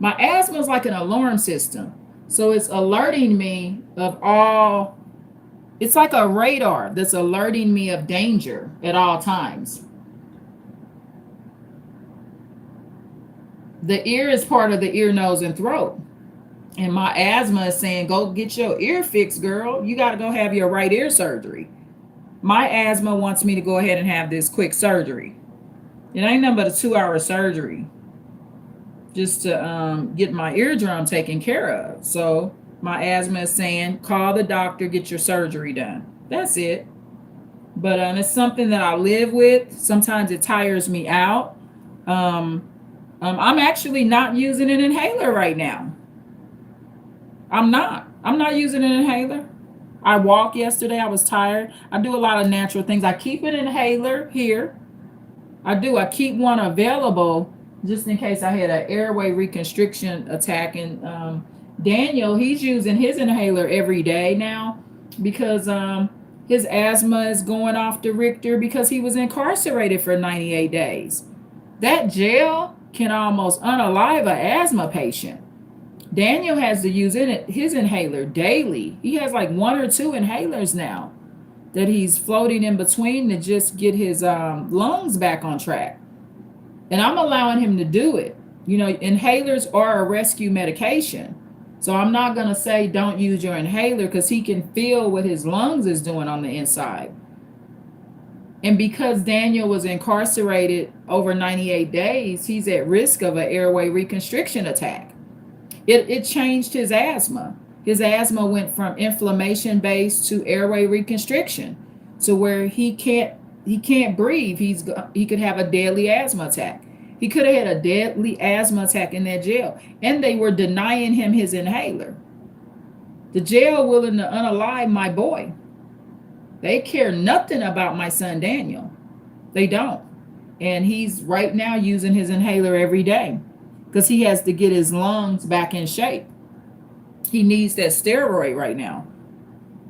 my asthma is like an alarm system. So it's alerting me of all, it's like a radar that's alerting me of danger at all times. The ear is part of the ear, nose, and throat. And my asthma is saying, go get your ear fixed, girl. You got to go have your right ear surgery. My asthma wants me to go ahead and have this quick surgery. It ain't nothing but a 2-hour surgery just to get my eardrum taken care of. So my asthma is saying, call the doctor, get your surgery done. That's it. But it's something that I live with. Sometimes it tires me out. I'm actually not using an inhaler right now. I'm not using an inhaler. I walked yesterday. I was tired. I do a lot of natural things. I keep an inhaler here. I do. I keep one available just in case I had an airway reconstriction attack. And Daniel, he's using his inhaler every day now because his asthma is going off the Richter because he was incarcerated for 98 days. That jail can almost unalive an asthma patient. Daniel has to use his inhaler daily. He has like 1 or 2 inhalers now that he's floating in between to just get his lungs back on track. And I'm allowing him to do it. You know, inhalers are a rescue medication. So I'm not going to say don't use your inhaler because he can feel what his lungs is doing on the inside. And because Daniel was incarcerated over 98 days, he's at risk of an airway reconstriction attack. It changed his asthma. His asthma went from inflammation based to airway reconstriction, to where he can't breathe. He could have a deadly asthma attack. He could have had a deadly asthma attack in that jail, and they were denying him his inhaler. The jail willing to unalive my boy. They care nothing about my son Daniel. They don't. And he's right now using his inhaler every day because he has to get his lungs back in shape. He needs that steroid right now.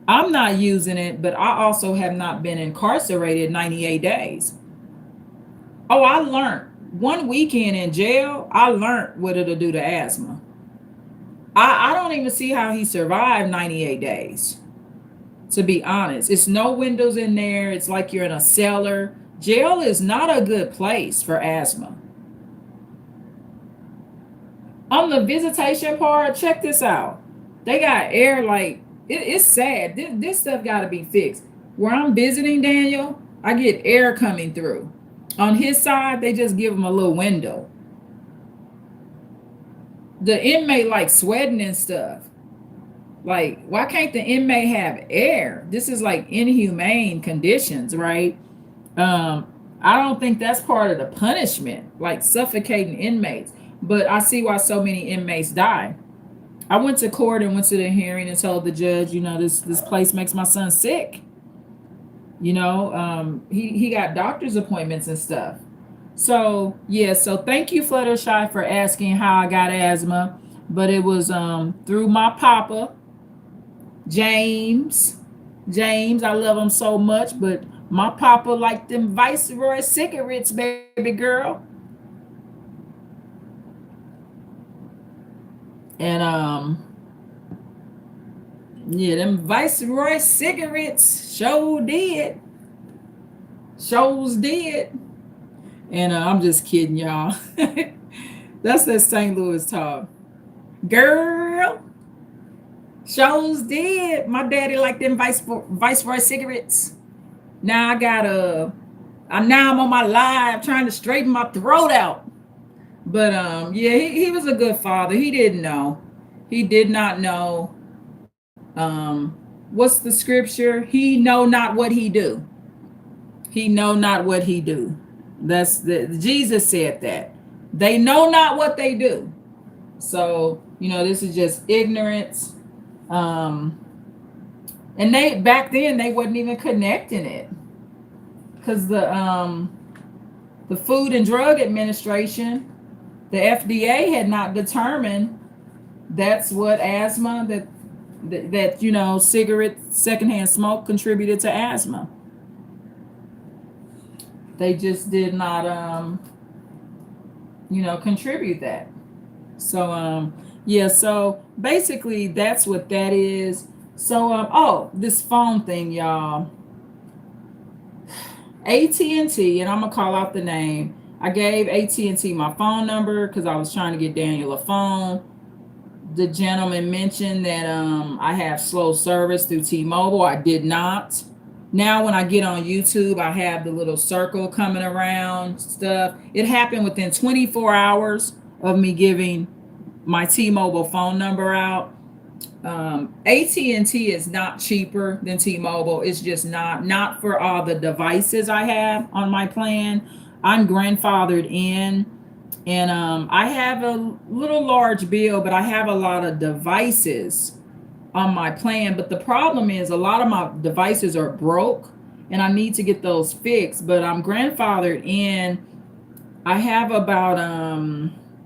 I'm not using it, but I also have not been incarcerated 98 days. Oh, I learned. One weekend in jail, I learned what it'll do to asthma. I don't even see how he survived 98 days. to be honest. It's no windows in there. It's like you're in a cellar. Jail is not a good place for asthma. On the visitation part, check this out. They got air like it's sad. This stuff got to be fixed. Where I'm visiting Daniel, I get air coming through. On his side, they just give him a little window. The inmate like sweating and stuff. Like, why can't the inmate have air? This is like inhumane conditions, right? Um, I don't think that's part of the punishment, like suffocating inmates. But I see why so many inmates die. I went to court and went to the hearing and told the judge, this place makes my son sick. He got doctor's appointments and stuff. So yeah, so thank you, Fluttershy, for asking how I got asthma. But it was through my papa, James. James, I love him so much, but my papa liked them Viceroy cigarettes, baby girl. And yeah, them Viceroy cigarettes sure did. Shows did. And I'm just kidding, y'all. That's that St. Louis talk. Girl, shows did. My daddy liked them Viceroy cigarettes. Now I'm on my live trying to straighten my throat out. But yeah, he was a good father. He didn't know. He did not know. What's the scripture? He know not what he do. He know not what he do. That's Jesus said that. They know not what they do. So, this is just ignorance. And they back then they wasn't even connecting it. Because the Food and Drug Administration, the FDA had not determined that's what asthma that cigarette secondhand smoke contributed to asthma. They just did not contribute that. So yeah, so basically that's what that is. So this phone thing, y'all. AT&T, and I'm gonna call out the name. I gave AT&T my phone number because I was trying to get Daniel a phone. The gentleman mentioned that I have slow service through T-Mobile. I did not. Now when I get on YouTube, I have the little circle coming around stuff. It happened within 24 hours of me giving my T-Mobile phone number out. AT&T is not cheaper than T-Mobile. It's just not for all the devices I have on my plan. I'm grandfathered in, and I have a little large bill, but I have a lot of devices on my plan. But the problem is a lot of my devices are broke and I need to get those fixed, but I'm grandfathered in. I have about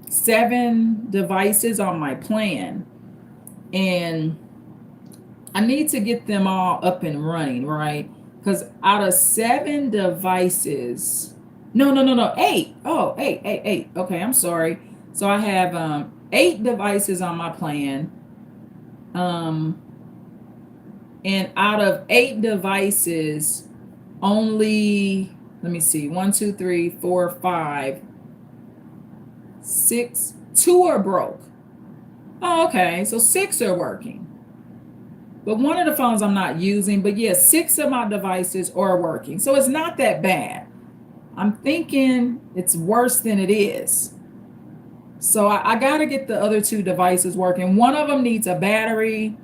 7 devices on my plan, and I need to get them all up and running, right? Because out of 7 devices, no, 8. Oh, eight. Okay, I'm sorry. So I have 8 devices on my plan. And out of 8 devices, only, let me see, 1, 2, 3, 4, 5, 6, 2 are broke. Oh, okay, so 6 are working. But one of the phones I'm not using, but yeah, 6 of my devices are working. So it's not that bad. I'm thinking it's worse than it is. So I got to get the other 2 devices working. One of them needs a battery,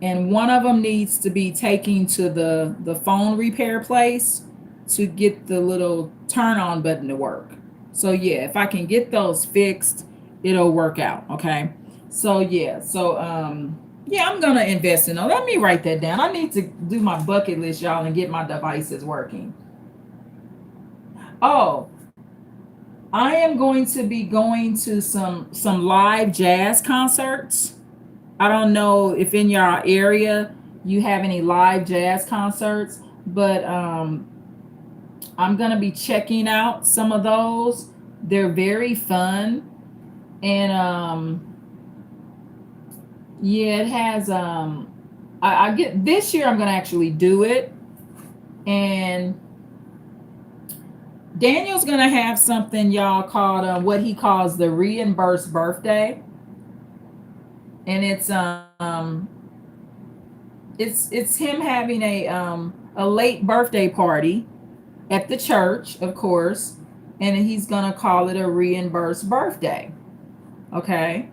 and one of them needs to be taken to the phone repair place to get the little turn on button to work. So yeah, if I can get those fixed, it'll work out. Okay. So yeah, yeah, I'm gonna invest in them. Let me write that down. I need to do my bucket list, y'all, and get my devices working. Oh, I am going to be going to some live jazz concerts. I don't know if in your area you have any live jazz concerts, but I'm gonna be checking out some of those. They're very fun, and yeah, it has I get this year. I'm gonna actually do it, and Daniel's gonna have something y'all called what he calls the reimbursed birthday, and it's him having a late birthday party at the church, of course, and he's gonna call it a reimbursed birthday. Okay,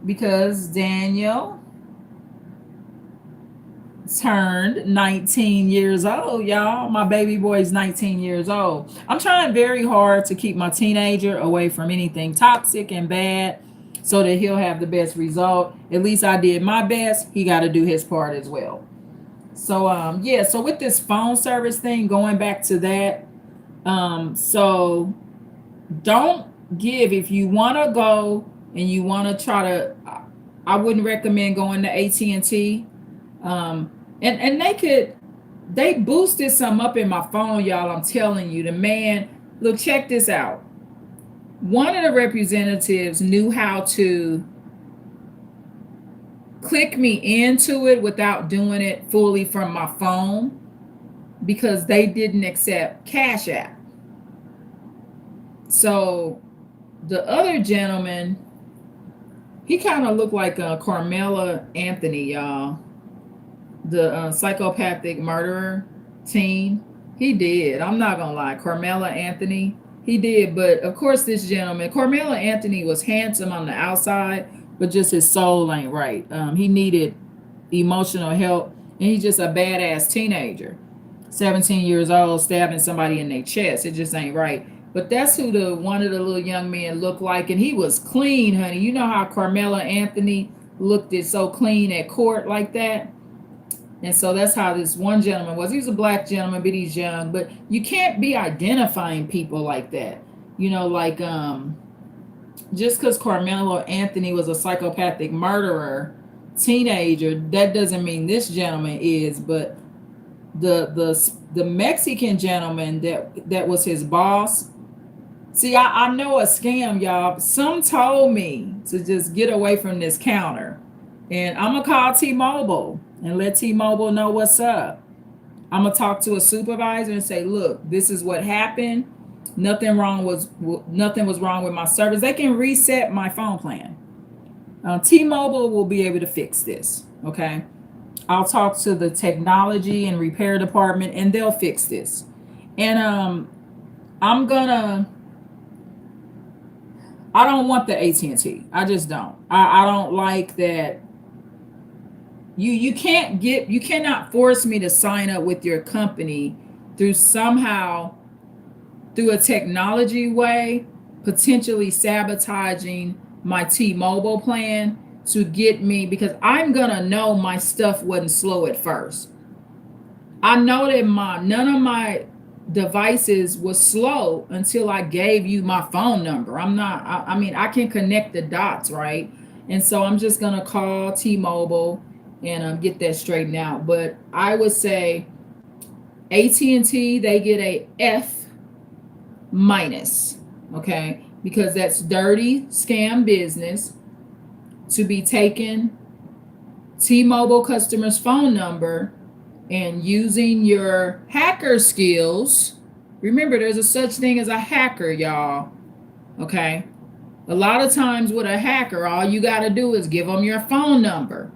because Daniel turned 19 years old, y'all. My baby boy's 19 years old. I'm trying very hard to keep my teenager away from anything toxic and bad so that he'll have the best result. At least I did my best. He got to do his part as well. So yeah, so with this phone service thing, going back to that, so don't give if you want to go and you want to try to. I wouldn't recommend going to AT&T. And they boosted some up in my phone, y'all. I'm telling you, the man, look, check this out. One of the representatives knew how to click me into it without doing it fully from my phone because they didn't accept Cash App. So the other gentleman, he kind of looked like Carmela Anthony, y'all, the psychopathic murderer teen. He did. I'm not gonna lie, Carmela Anthony. He did, but of course, this gentleman, Carmela Anthony, was handsome on the outside, but just his soul ain't right. He needed emotional help, and he's just a badass teenager, 17 years old, stabbing somebody in their chest. It just ain't right. But that's who the one of the little young men looked like, and he was clean, honey. You know how Carmela Anthony looked it so clean at court like that. And so that's how this one gentleman was. He was a black gentleman, but he's young. But you can't be identifying people like that. You know, like just because Carmelo Anthony was a psychopathic murderer, teenager, that doesn't mean this gentleman is. But the Mexican gentleman that was his boss. See, I know a scam, y'all. Some told me to just get away from this counter. And I'm going to call T-Mobile and let T-Mobile know what's up. I'm going to talk to a supervisor and say, look, this is what happened. Nothing was wrong with my service. They can reset my phone plan. T-Mobile will be able to fix this, okay? I'll talk to the technology and repair department, and they'll fix this. And I don't want the AT&T. I just don't. I don't like that. You cannot force me to sign up with your company through a technology way, potentially sabotaging my T-Mobile plan to get me, because I'm gonna know my stuff wasn't slow at first. I know that none of my devices was slow until I gave you my phone number. I mean, I can connect the dots, right? And so I'm just gonna call T-Mobile and get that straightened out. But I would say AT&T, they get a F minus, okay? Because that's dirty scam business to be taking T-Mobile customer's phone number and using your hacker skills. Remember, there's a such thing as a hacker, y'all, okay? A lot of times with a hacker, all you got to do is give them your phone number.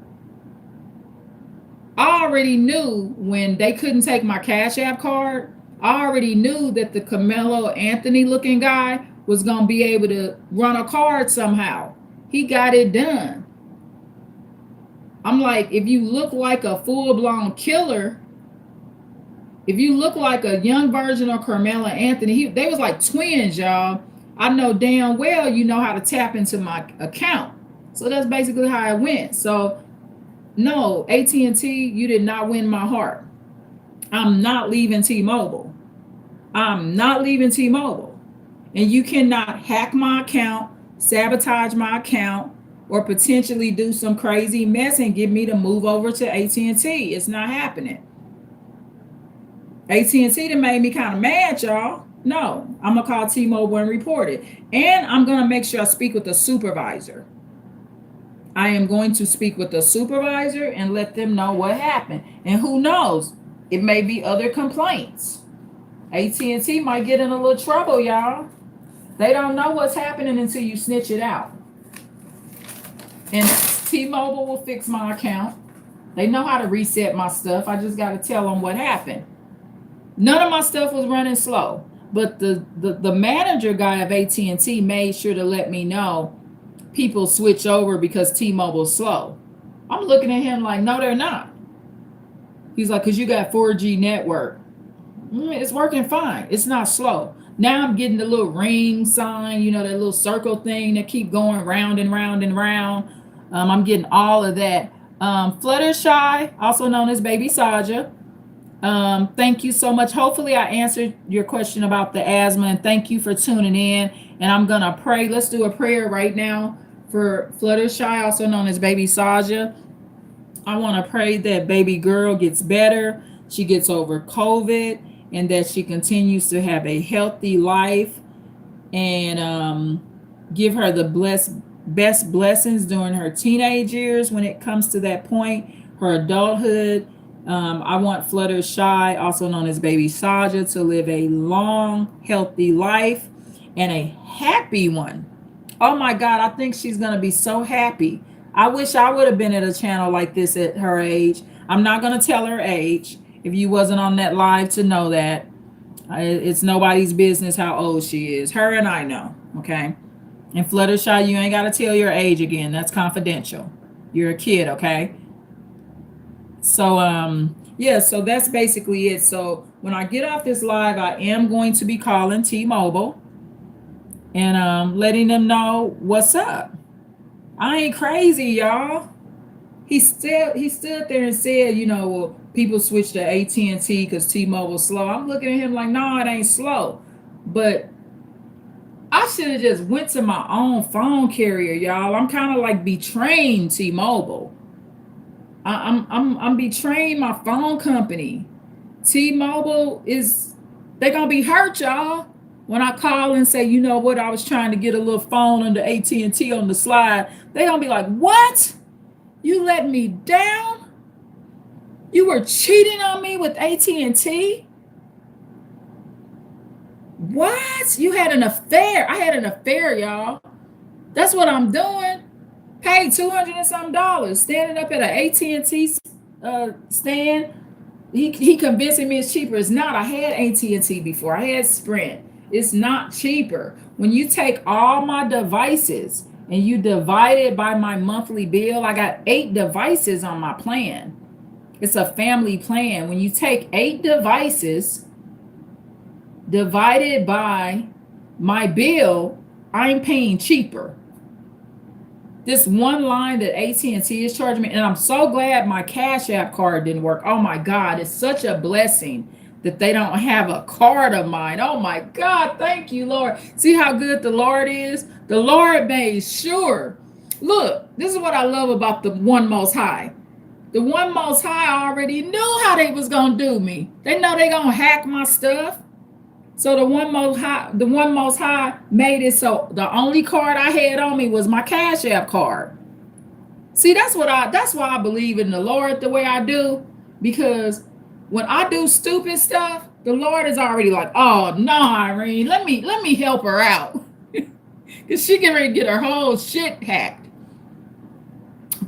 I already knew when they couldn't take my Cash App card, I already knew that the Carmelo Anthony looking guy was going to be able to run a card somehow. He got it done. I'm like, if you look like a full-blown killer, if you look like a young version of Carmelo Anthony, they was like twins, y'all. I know damn well you know how to tap into my account. So that's basically how it went. So no, AT&T, you did not win my heart. I'm not leaving T-Mobile. I'm not leaving T-Mobile. And you cannot hack my account, sabotage my account, or potentially do some crazy mess and get me to move over to AT&T. It's not happening. AT&T done made me kind of mad, y'all. No, I'm going to call T-Mobile and report it. And I'm going to make sure I speak with the supervisor. I am going to speak with the supervisor and let them know what happened. And who knows, it may be other complaints. AT&T might get in a little trouble, y'all. They don't know what's happening until you snitch it out. And T-Mobile will fix my account. They know how to reset my stuff. I just got to tell them what happened. None of my stuff was running slow, but the manager guy of AT&T made sure to let me know people switch over because T-Mobile's slow. I'm looking at him like, no, they're not. He's like, because you got 4G network. It's working fine. It's not slow. Now I'm getting the little ring sign, that little circle thing that keep going round and round and round. I'm getting all of that. Fluttershy, also known as Baby Saja. Thank you so much. Hopefully I answered your question about the asthma, and thank you for tuning in. And I'm going to pray. Let's do a prayer right now for Fluttershy, also known as Baby Saja. I want to pray that baby girl gets better. She gets over COVID, and that she continues to have a healthy life, and give her the best blessings during her teenage years when it comes to that point, her adulthood. I want Fluttershy, also known as Baby Saja, to live a long, healthy life and a happy one. Oh my God, I think she's going to be so happy. I wish I would have been at a channel like this at her age. I'm not going to tell her age. If you wasn't on that live to know that, it's nobody's business how old she is. Her and I know, okay? And Fluttershy, you ain't got to tell your age again. That's confidential. You're a kid, okay? So, yeah, so that's basically it. So when I get off this live, I am going to be calling T-Mobile and letting them know what's up. I ain't crazy, y'all. He stood there and said, well, people switch to AT&T because T-Mobile's slow. I'm looking at him like, no, it ain't slow. But I should have just went to my own phone carrier, y'all. I'm kind of like betraying T-Mobile. I'm betraying my phone company. T-Mobile they're gonna be hurt, y'all. When I call and say, you know what, I was trying to get a little phone under AT&T on the slide, they gonna be like, what? You let me down? You were cheating on me with AT&T? What? You had an affair. I had an affair, y'all. That's what I'm doing. Paid $200 and some, standing up at an AT&T stand. He convincing me it's cheaper. It's not. I had AT&T before. I had Sprint. It's not cheaper. When you take all my devices and you divide it by my monthly bill, I got 8 devices on my plan. It's a family plan. When you take 8 devices divided by my bill, I'm paying cheaper. This one line that AT&T is charging me, and I'm so glad my Cash App card didn't work. Oh my God, it's such a blessing that they don't have a card of mine. Oh my God, thank you, Lord. See how good the Lord is? The Lord made sure. Look, this is what I love about the One Most High. The One Most High already knew how they was going to do me. They know they going to hack my stuff. So the One Most High made it so the only card I had on me was my Cash App card. See, that's why I believe in the Lord the way I do, because when I do stupid stuff, the Lord is already like, oh no, Irene, let me help her out. Because she getting ready to get her whole shit hacked.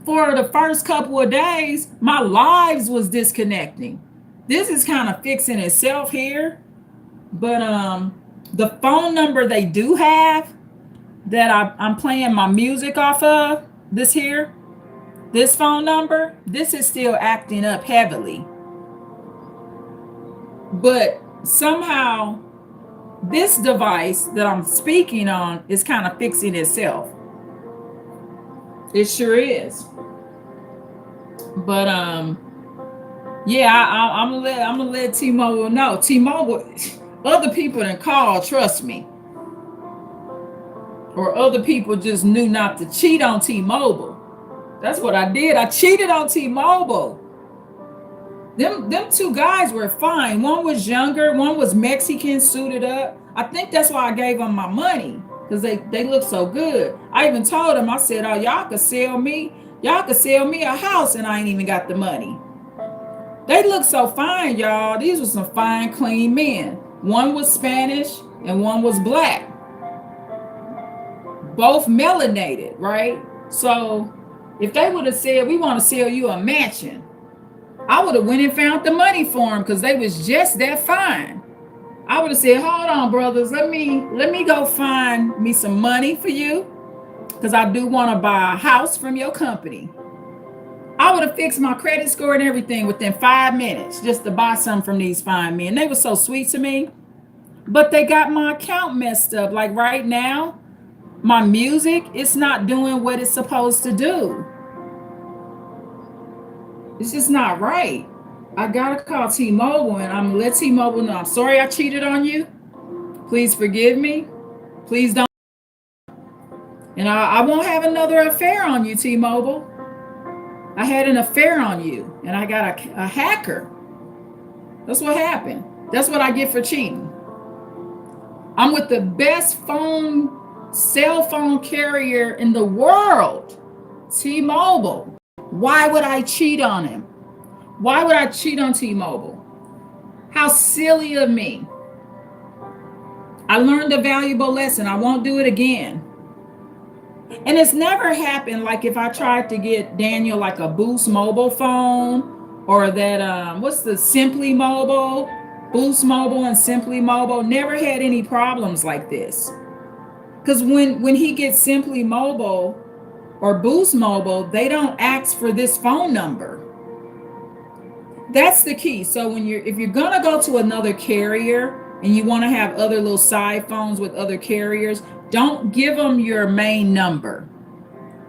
For the first couple of days, my lives was disconnecting. This is kind of fixing itself here. But the phone number they do have that I'm playing my music off of, this phone number, this is still acting up heavily. But somehow this device that I'm speaking on is kind of fixing itself. It sure is. But yeah, I'm gonna let T-Mobile know. T-Mobile, other people didn't call, trust me. Or other people just knew not to cheat on T-Mobile. That's what I did. I cheated on T-Mobile. Them 2 guys were fine. One was younger, one was Mexican, suited up. I think that's why I gave them my money, because they look so good. I even told them, I said, oh, y'all could sell me Y'all could sell me a house and I ain't even got the money. They look so fine, y'all. These were some fine, clean men. One was Spanish and one was black. Both melanated, right? So if they would have said, we want to sell you a mansion, I would have went and found the money for them because they was just that fine. I would have said, hold on, brothers, let me go find me some money for you because I do want to buy a house from your company. I would have fixed my credit score and everything within 5 minutes just to buy some from these fine men. They were so sweet to me, but they got my account messed up. Like right now, my music, it's not doing what it's supposed to do. It's just not right. I gotta call T-Mobile and I'm gonna let T-Mobile know. I'm sorry I cheated on you. Please forgive me. Please don't. And I won't have another affair on you, T-Mobile. I had an affair on you and I got a hacker. That's what happened. That's what I get for cheating. I'm with the best cell phone carrier in the world, T-Mobile. Why would I cheat on him? Why would I cheat on T-Mobile? How silly of me. I learned a valuable lesson. I won't do it again. And it's never happened like if I tried to get Daniel like a Boost mobile phone or that, what's the Simply Mobile? Boost Mobile and Simply Mobile never had any problems like this. Because when he gets Simply Mobile or Boost Mobile, they don't ask for this phone number. That's the key. So if you're gonna go to another carrier and you want to have other little side phones with other carriers, don't give them your main number.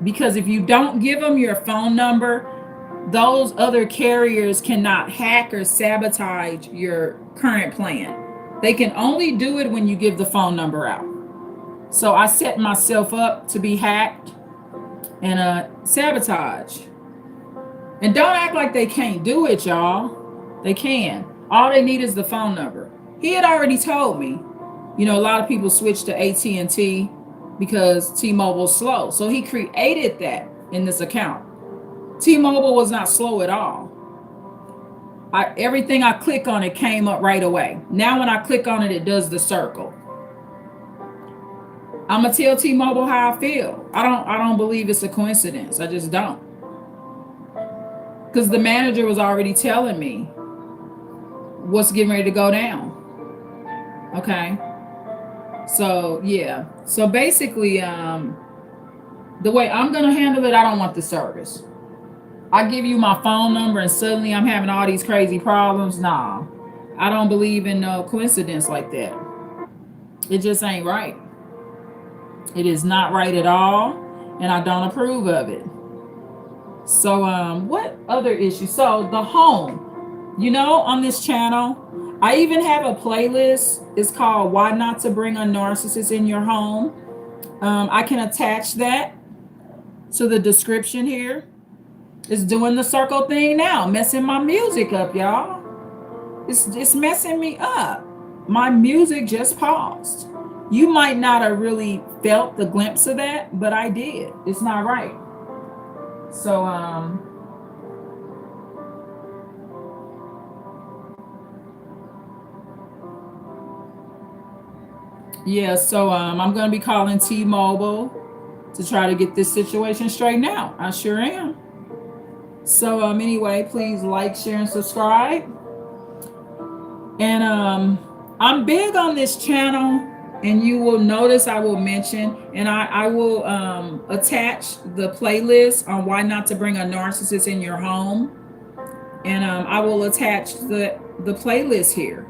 Because if you don't give them your phone number, those other carriers cannot hack or sabotage your current plan. They can only do it when you give the phone number out. So I set myself up to be hacked and sabotage. And don't act like they can't do it, y'all. They can. All they need is the phone number. He had already told me, a lot of people switch to AT&T because T-Mobile's slow. So he created that in this account. T-Mobile was not slow at all. Everything I click on, it came up right away. Now when I click on it, it does the circle. I'm gonna tell T-Mobile how I feel. I don't believe it's a coincidence. I just don't. Because the manager was already telling me what's getting ready to go down. Okay. So yeah. So basically, the way I'm gonna handle it, I don't want the service. I give you my phone number and suddenly I'm having all these crazy problems. Nah. I don't believe in no coincidence like that. It just ain't right. It is not right at all, and I don't approve of it. So what other issues? So the home, on this channel, I even have a playlist. It's called Why Not to Bring a Narcissist in Your Home. I can attach that to the description here. It's doing the circle thing now, messing my music up, y'all. It's messing me up. My music just paused. You might not have really felt the glimpse of that, but I did. It's not right. So, yeah, so I'm going to be calling T-Mobile to try to get this situation straightened out. I sure am. So, anyway, please like, share, and subscribe. And I'm big on this channel. And you will notice I will mention, and I will attach the playlist on Why Not to Bring a Narcissist in Your Home. And I will attach the playlist here.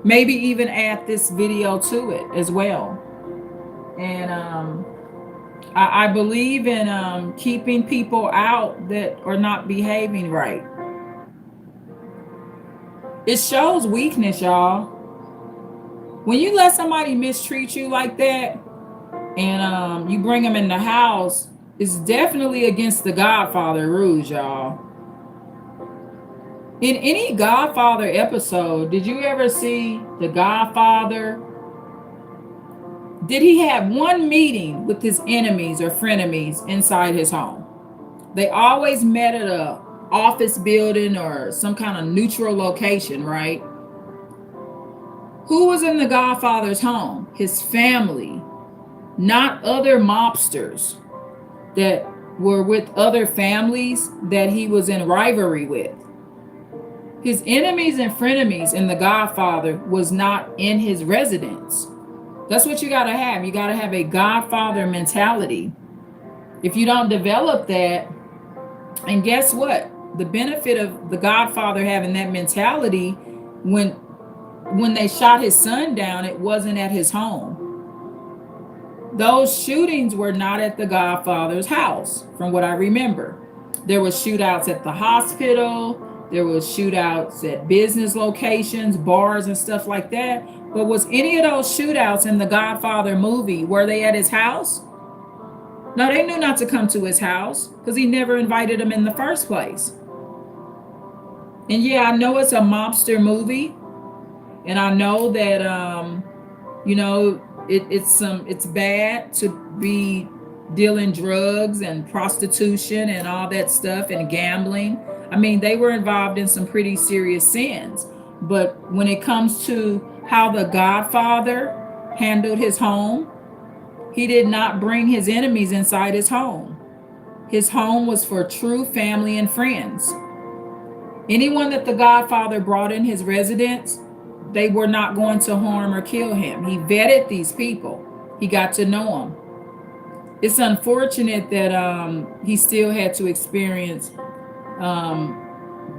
Maybe even add this video to it as well. And I believe in keeping people out that are not behaving right. It shows weakness, y'all. When you let somebody mistreat you like that and you bring them in the house, it's definitely against the Godfather rules, y'all. In any Godfather episode, did you ever see the Godfather Did he have one meeting with his enemies or frenemies inside his home? They always met at a office building or some kind of neutral location, right? Who was in the Godfather's home? His family, not other mobsters that were with other families that he was in rivalry with. His enemies and frenemies in The Godfather was not in his residence. That's what you got to have. You got to have a Godfather mentality. If you don't develop that, and guess what? The benefit of The Godfather having that mentality, when they shot his son down, it wasn't at his home. Those shootings were not at the Godfather's house, from what I remember. There was shootouts at the hospital. There was shootouts at business locations, bars, and stuff like that. But was any of those shootouts in the Godfather movie, were they at his house? No, they knew not to come to his house because he never invited them in the first place. And yeah, I know it's a mobster movie, and I know that you know, it's bad to be dealing drugs and prostitution and all that stuff and gambling. I mean, they were involved in some pretty serious sins. But when it comes to how the Godfather handled his home, he did not bring his enemies inside his home. His home was for true family and friends. Anyone that the Godfather brought in his residence, they were not going to harm or kill him. He vetted these people. He got to know them. It's unfortunate that he still had to experience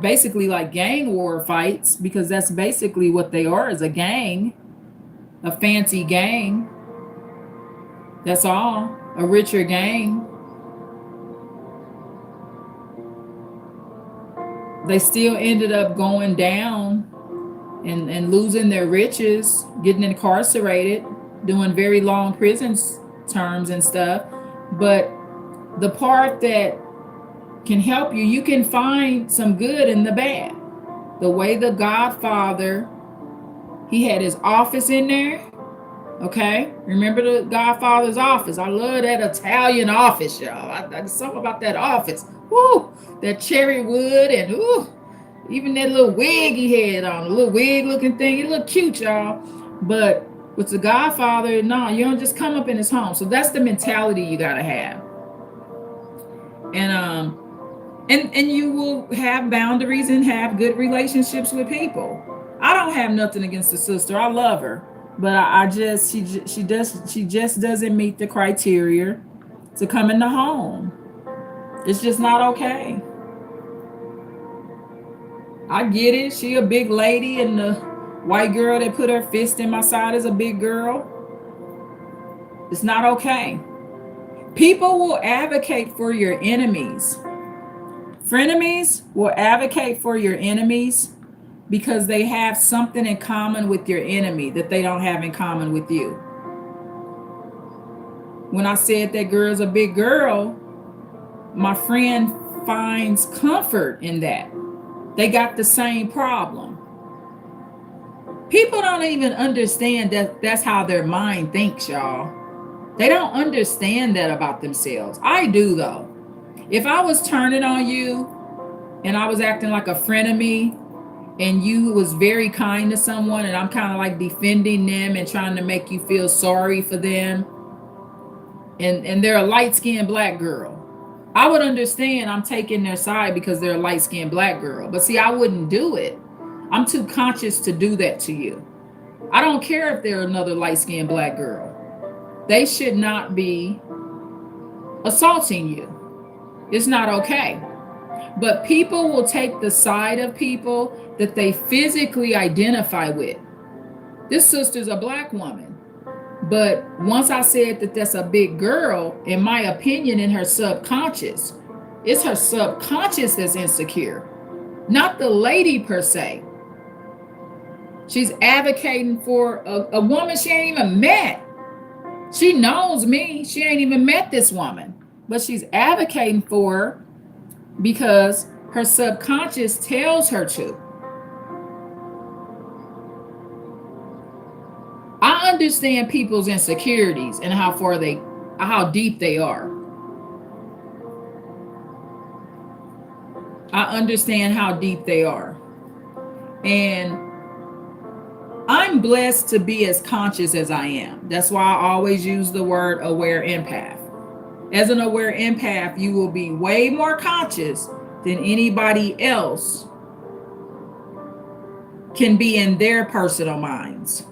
basically like gang war fights, because that's basically what they are, is a gang, a fancy gang. That's all, a richer gang. They still ended up going down and losing their riches, getting incarcerated, doing very long prison terms and stuff. But the part that can help you, you can find some good in the bad. The way the Godfather, he had his office in there. Okay, remember the Godfather's office? I love that Italian office, y'all. There's something about that office. Woo, that cherry wood, and ooh, even that little wig he had on, a little wig looking thing. It looked cute, y'all. But with the Godfather, no, you don't just come up in his home. So that's the mentality you gotta have. And you will have boundaries and have good relationships with people. I don't have nothing against the sister. I love her. But she just doesn't meet the criteria to come in the home. It's just not okay. I get it. She a big lady, and the white girl that put her fist in my side is a big girl. It's not okay. People will advocate for your enemies. Frenemies will advocate for your enemies because they have something in common with your enemy that they don't have in common with you. When I said that girl's a big girl, my friend finds comfort in that. They got the same problem. People don't even understand that that's how their mind thinks, y'all. They don't understand that about themselves. I do, though. If I was turning on you and I was acting like a frenemy, and you was very kind to someone, and I'm kind of like defending them and trying to make you feel sorry for them, and they're a light-skinned black girl, I would understand I'm taking their side because they're a light-skinned black girl. But see, I wouldn't do it. I'm too conscious to do that to you. I don't care if they're another light-skinned black girl. They should not be assaulting you. It's not okay. But people will take the side of people that they physically identify with. This sister's a black woman. But once I said that that's a big girl, in my opinion, in her subconscious, it's her subconscious that's insecure, not the lady per se. She's advocating for a woman she ain't even met. She knows me. She ain't even met this woman. But she's advocating for her because her subconscious tells her to. I understand people's insecurities and how deep they are. I understand how deep they are. And I'm blessed to be as conscious as I am. That's why I always use the word aware empath. As an aware empath, you will be way more conscious than anybody else can be in their personal minds.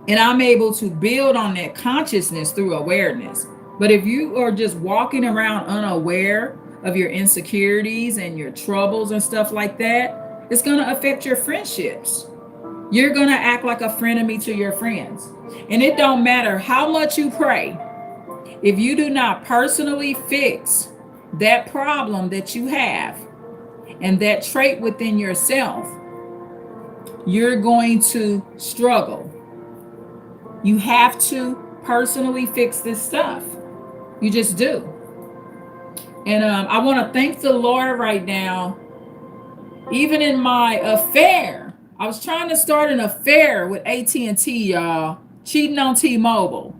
And I'm able to build on that consciousness through awareness. But if you are just walking around unaware of your insecurities and your troubles and stuff like that, it's going to affect your friendships. You're going to act like a frenemy to your friends. And it don't matter how much you pray. If you do not personally fix that problem that you have and that trait within yourself, you're going to struggle. You have to personally fix this stuff. You just do. And I want to thank the Lord right now. Even in my affair, I was trying to start an affair with AT&T, y'all, cheating on T-Mobile.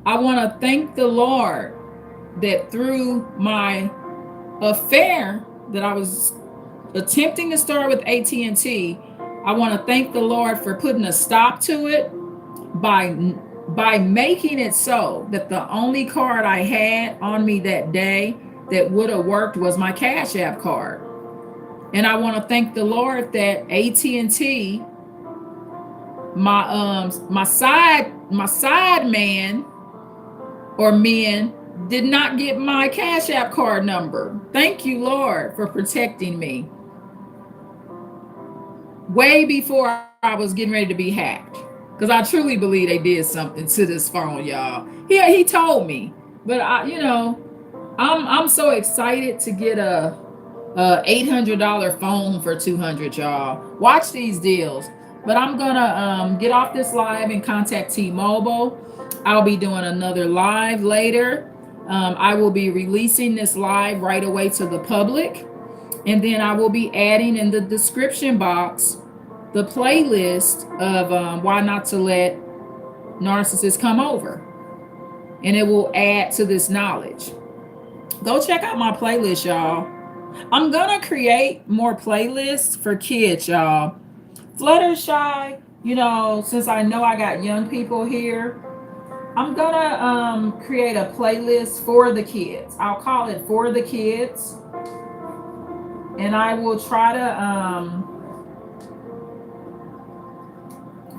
I want to thank the Lord that through my affair that I was attempting to start with AT&T, I want to thank the Lord for putting a stop to it by making it so that the only card I had on me that day that would have worked was my Cash App card. And I want to thank the Lord that AT&T, my side man or men did not get my Cash App card number. Thank you, Lord, for protecting me. Way before I was getting ready to be hacked. Because I truly believe they did something to this phone, y'all. He told me. But I'm so excited to get a $800 phone for $200, y'all. Watch these deals. But I'm gonna get off this live and contact T-Mobile. I'll be doing another live later. I will be releasing this live right away to the public. And then I will be adding in the description box the playlist of Why Not to Let Narcissists Come Over. And it will add to this knowledge. Go check out my playlist, y'all. I'm gonna create more playlists for kids, y'all. Fluttershy, since I know I got young people here, I'm gonna create a playlist for the kids. I'll call it For the Kids. And I will try to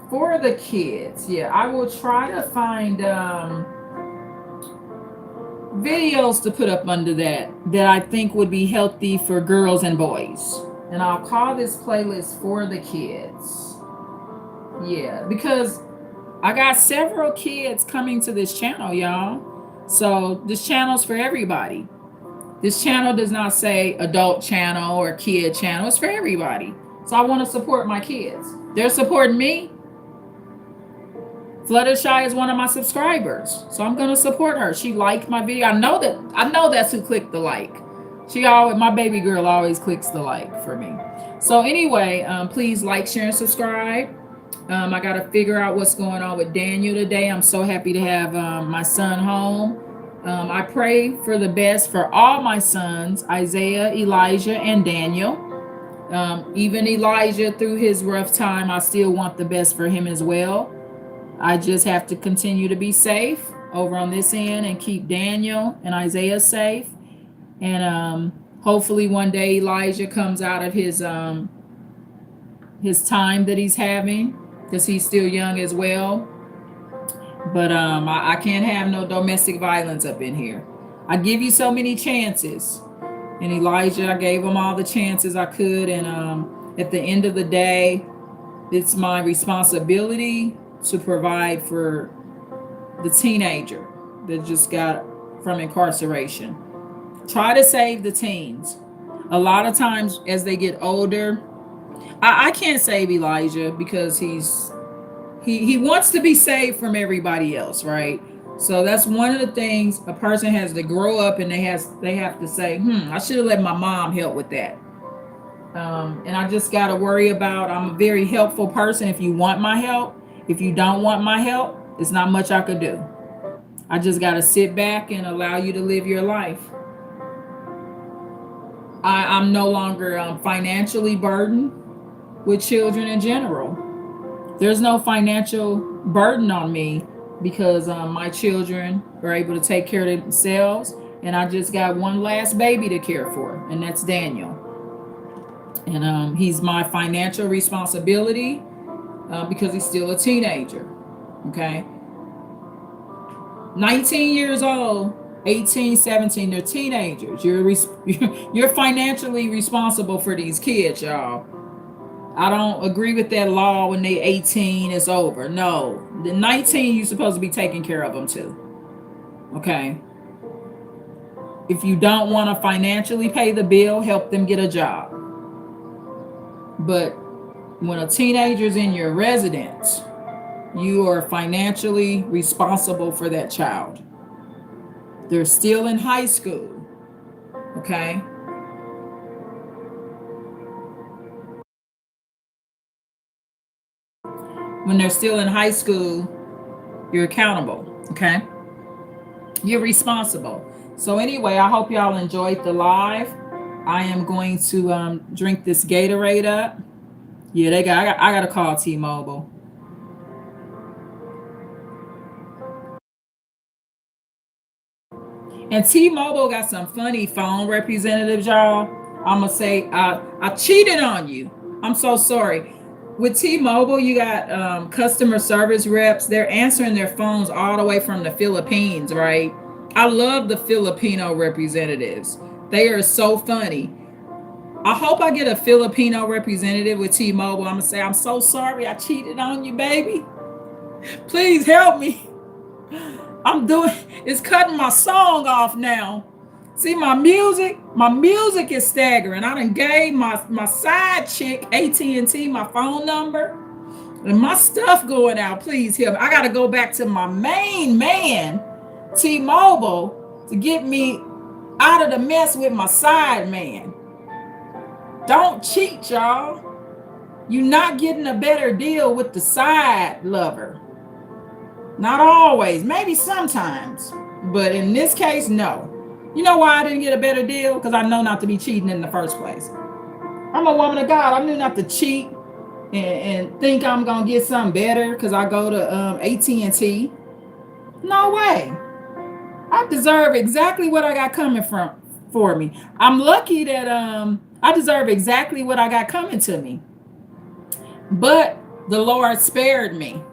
for the kids, I will try to find videos to put up under that I think would be healthy for girls and boys. And I'll call this playlist For the Kids. Yeah, because I got several kids coming to this channel, y'all. So this channel's for everybody. This channel does not say adult channel or kid channel. It's for everybody. So I want to support my kids. They're supporting me. Fluttershy is one of my subscribers, so I'm gonna support her. She liked my video. I know that's who clicked the like. My baby girl always clicks the like for me. So anyway, please like, share, and subscribe. I gotta figure out what's going on with Daniel today. I'm so happy to have my son home. I pray for the best for all my sons, Isaiah, Elijah, and Daniel. Even Elijah, through his rough time, I still want the best for him as well. I just have to continue to be safe over on this end and keep Daniel and Isaiah safe. And hopefully one day Elijah comes out of his time that he's having, because he's still young as well. But I can't have no domestic violence up in here. I give you so many chances. And Elijah, I gave him all the chances I could. And at the end of the day, it's my responsibility to provide for the teenager that just got from incarceration. Try to save the teens. A lot of times as they get older, I can't save Elijah because he wants to be saved from everybody else, right? So that's one of the things a person has to grow up, and they have to say, I should have let my mom help with that. And I just got to worry about, I'm a very helpful person if you want my help. If you don't want my help, it's not much I could do. I just got to sit back and allow you to live your life. I'm no longer financially burdened with children in general. There's no financial burden on me because my children are able to take care of themselves. And I just got one last baby to care for, and that's Daniel. And he's my financial responsibility because he's still a teenager. Okay. 19 years old, 18, 17, they're teenagers. You're financially responsible for these kids, y'all. I don't agree with that law when they 18 is over. No, the 19 you're supposed to be taking care of them too. Okay. If you don't want to financially pay the bill, help them get a job. But when a teenager's in your residence, you are financially responsible for that child. They're still in high school. Okay. When they're still in high school, you're accountable. Okay. You're responsible. So anyway, I hope y'all enjoyed the live. I am going to drink this Gatorade up. Yeah, I got to call T-Mobile. And T-Mobile got some funny phone representatives, y'all. I'm going to say, I cheated on you. I'm so sorry. With T-Mobile, you got customer service reps. They're answering their phones all the way from the Philippines, right? I love the Filipino representatives. They are so funny. I hope I get a Filipino representative with T-Mobile. I'm going to say, I'm so sorry I cheated on you, baby. Please help me. It's cutting my song off now. See, my music is staggering. I done gave my side chick, AT&T, my phone number. And my stuff going out. Please help me. I got to go back to my main man, T-Mobile, to get me out of the mess with my side man. Don't cheat, y'all. You're not getting a better deal with the side lover. Not always, maybe sometimes, but in this case, no. You know why I didn't get a better deal? Because I know not to be cheating in the first place. I'm a woman of God. I knew not to cheat and think I'm gonna get something better because I go to AT&T. No way. I deserve exactly what I got coming for me. I'm lucky that I deserve exactly what I got coming to me. But the Lord spared me.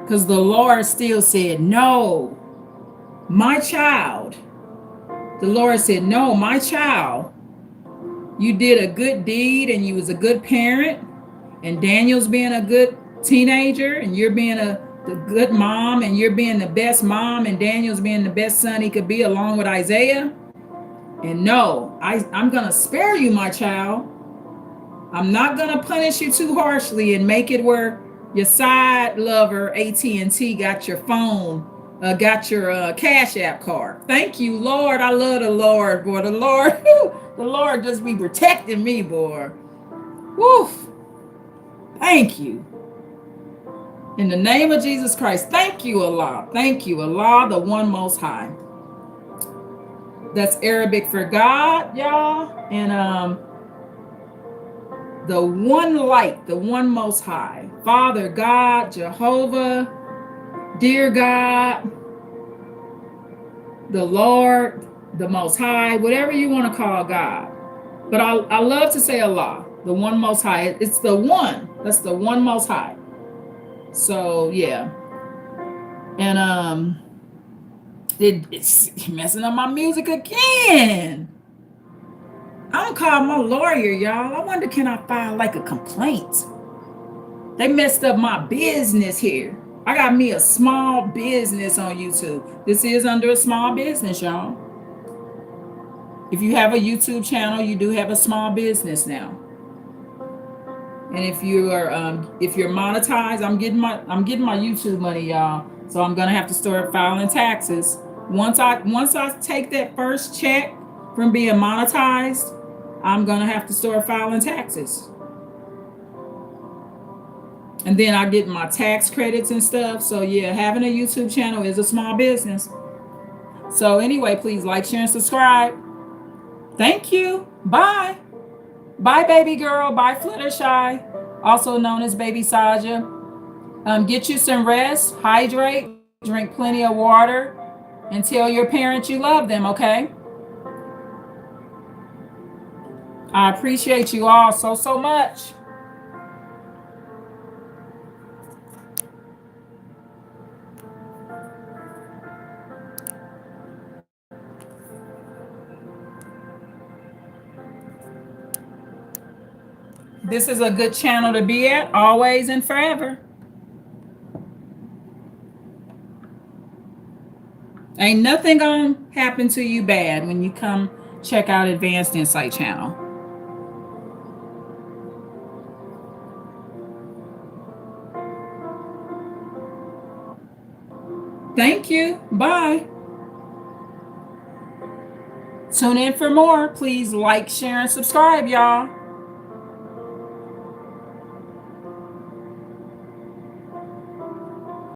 Because the Lord still said, no, my child. The Lord said, no, my child. You did a good deed and you was a good parent. And Daniel's being a good teenager. And you're being the good mom. And you're being the best mom. And Daniel's being the best son he could be along with Isaiah. And no, I'm going to spare you, my child. I'm not going to punish you too harshly and make it where your side lover AT&T got your phone, got your Cash App card. Thank you, Lord. I love the Lord, boy. The Lord just be protecting me, boy. Woof. Thank you. In the name of Jesus Christ, thank you, Allah. Thank you, Allah, the one most high. That's Arabic for God, y'all. And the one light, the one most high, Father God, Jehovah, dear God, the Lord, the most high, whatever you want to call God. But I love to say Allah, the one most high. It's the one. That's the one most high. So yeah. And it's messing up my music again. I'm calling my lawyer, y'all. I wonder, can I file like a complaint? They messed up my business here. I got me a small business on YouTube. This is under a small business, y'all. If you have a YouTube channel, you do have a small business now. And if you're monetized, I'm getting my YouTube money, y'all. So I'm gonna have to start filing taxes. Once I take that first check from being monetized, I'm gonna have to start filing taxes. And then I get my tax credits and stuff. So yeah, having a YouTube channel is a small business. So anyway, please like, share, and subscribe. Thank you. Bye. Bye, baby girl. Bye, Fluttershy, also known as Baby Saja. Get you some rest, hydrate, drink plenty of water, and tell your parents you love them, okay? I appreciate you all so, so much. This is a good channel to be at, always and forever. Ain't nothing gonna happen to you bad when you come check out Advanced Insight channel. Thank you. Bye. Tune in for more. Please like, share, and subscribe, y'all.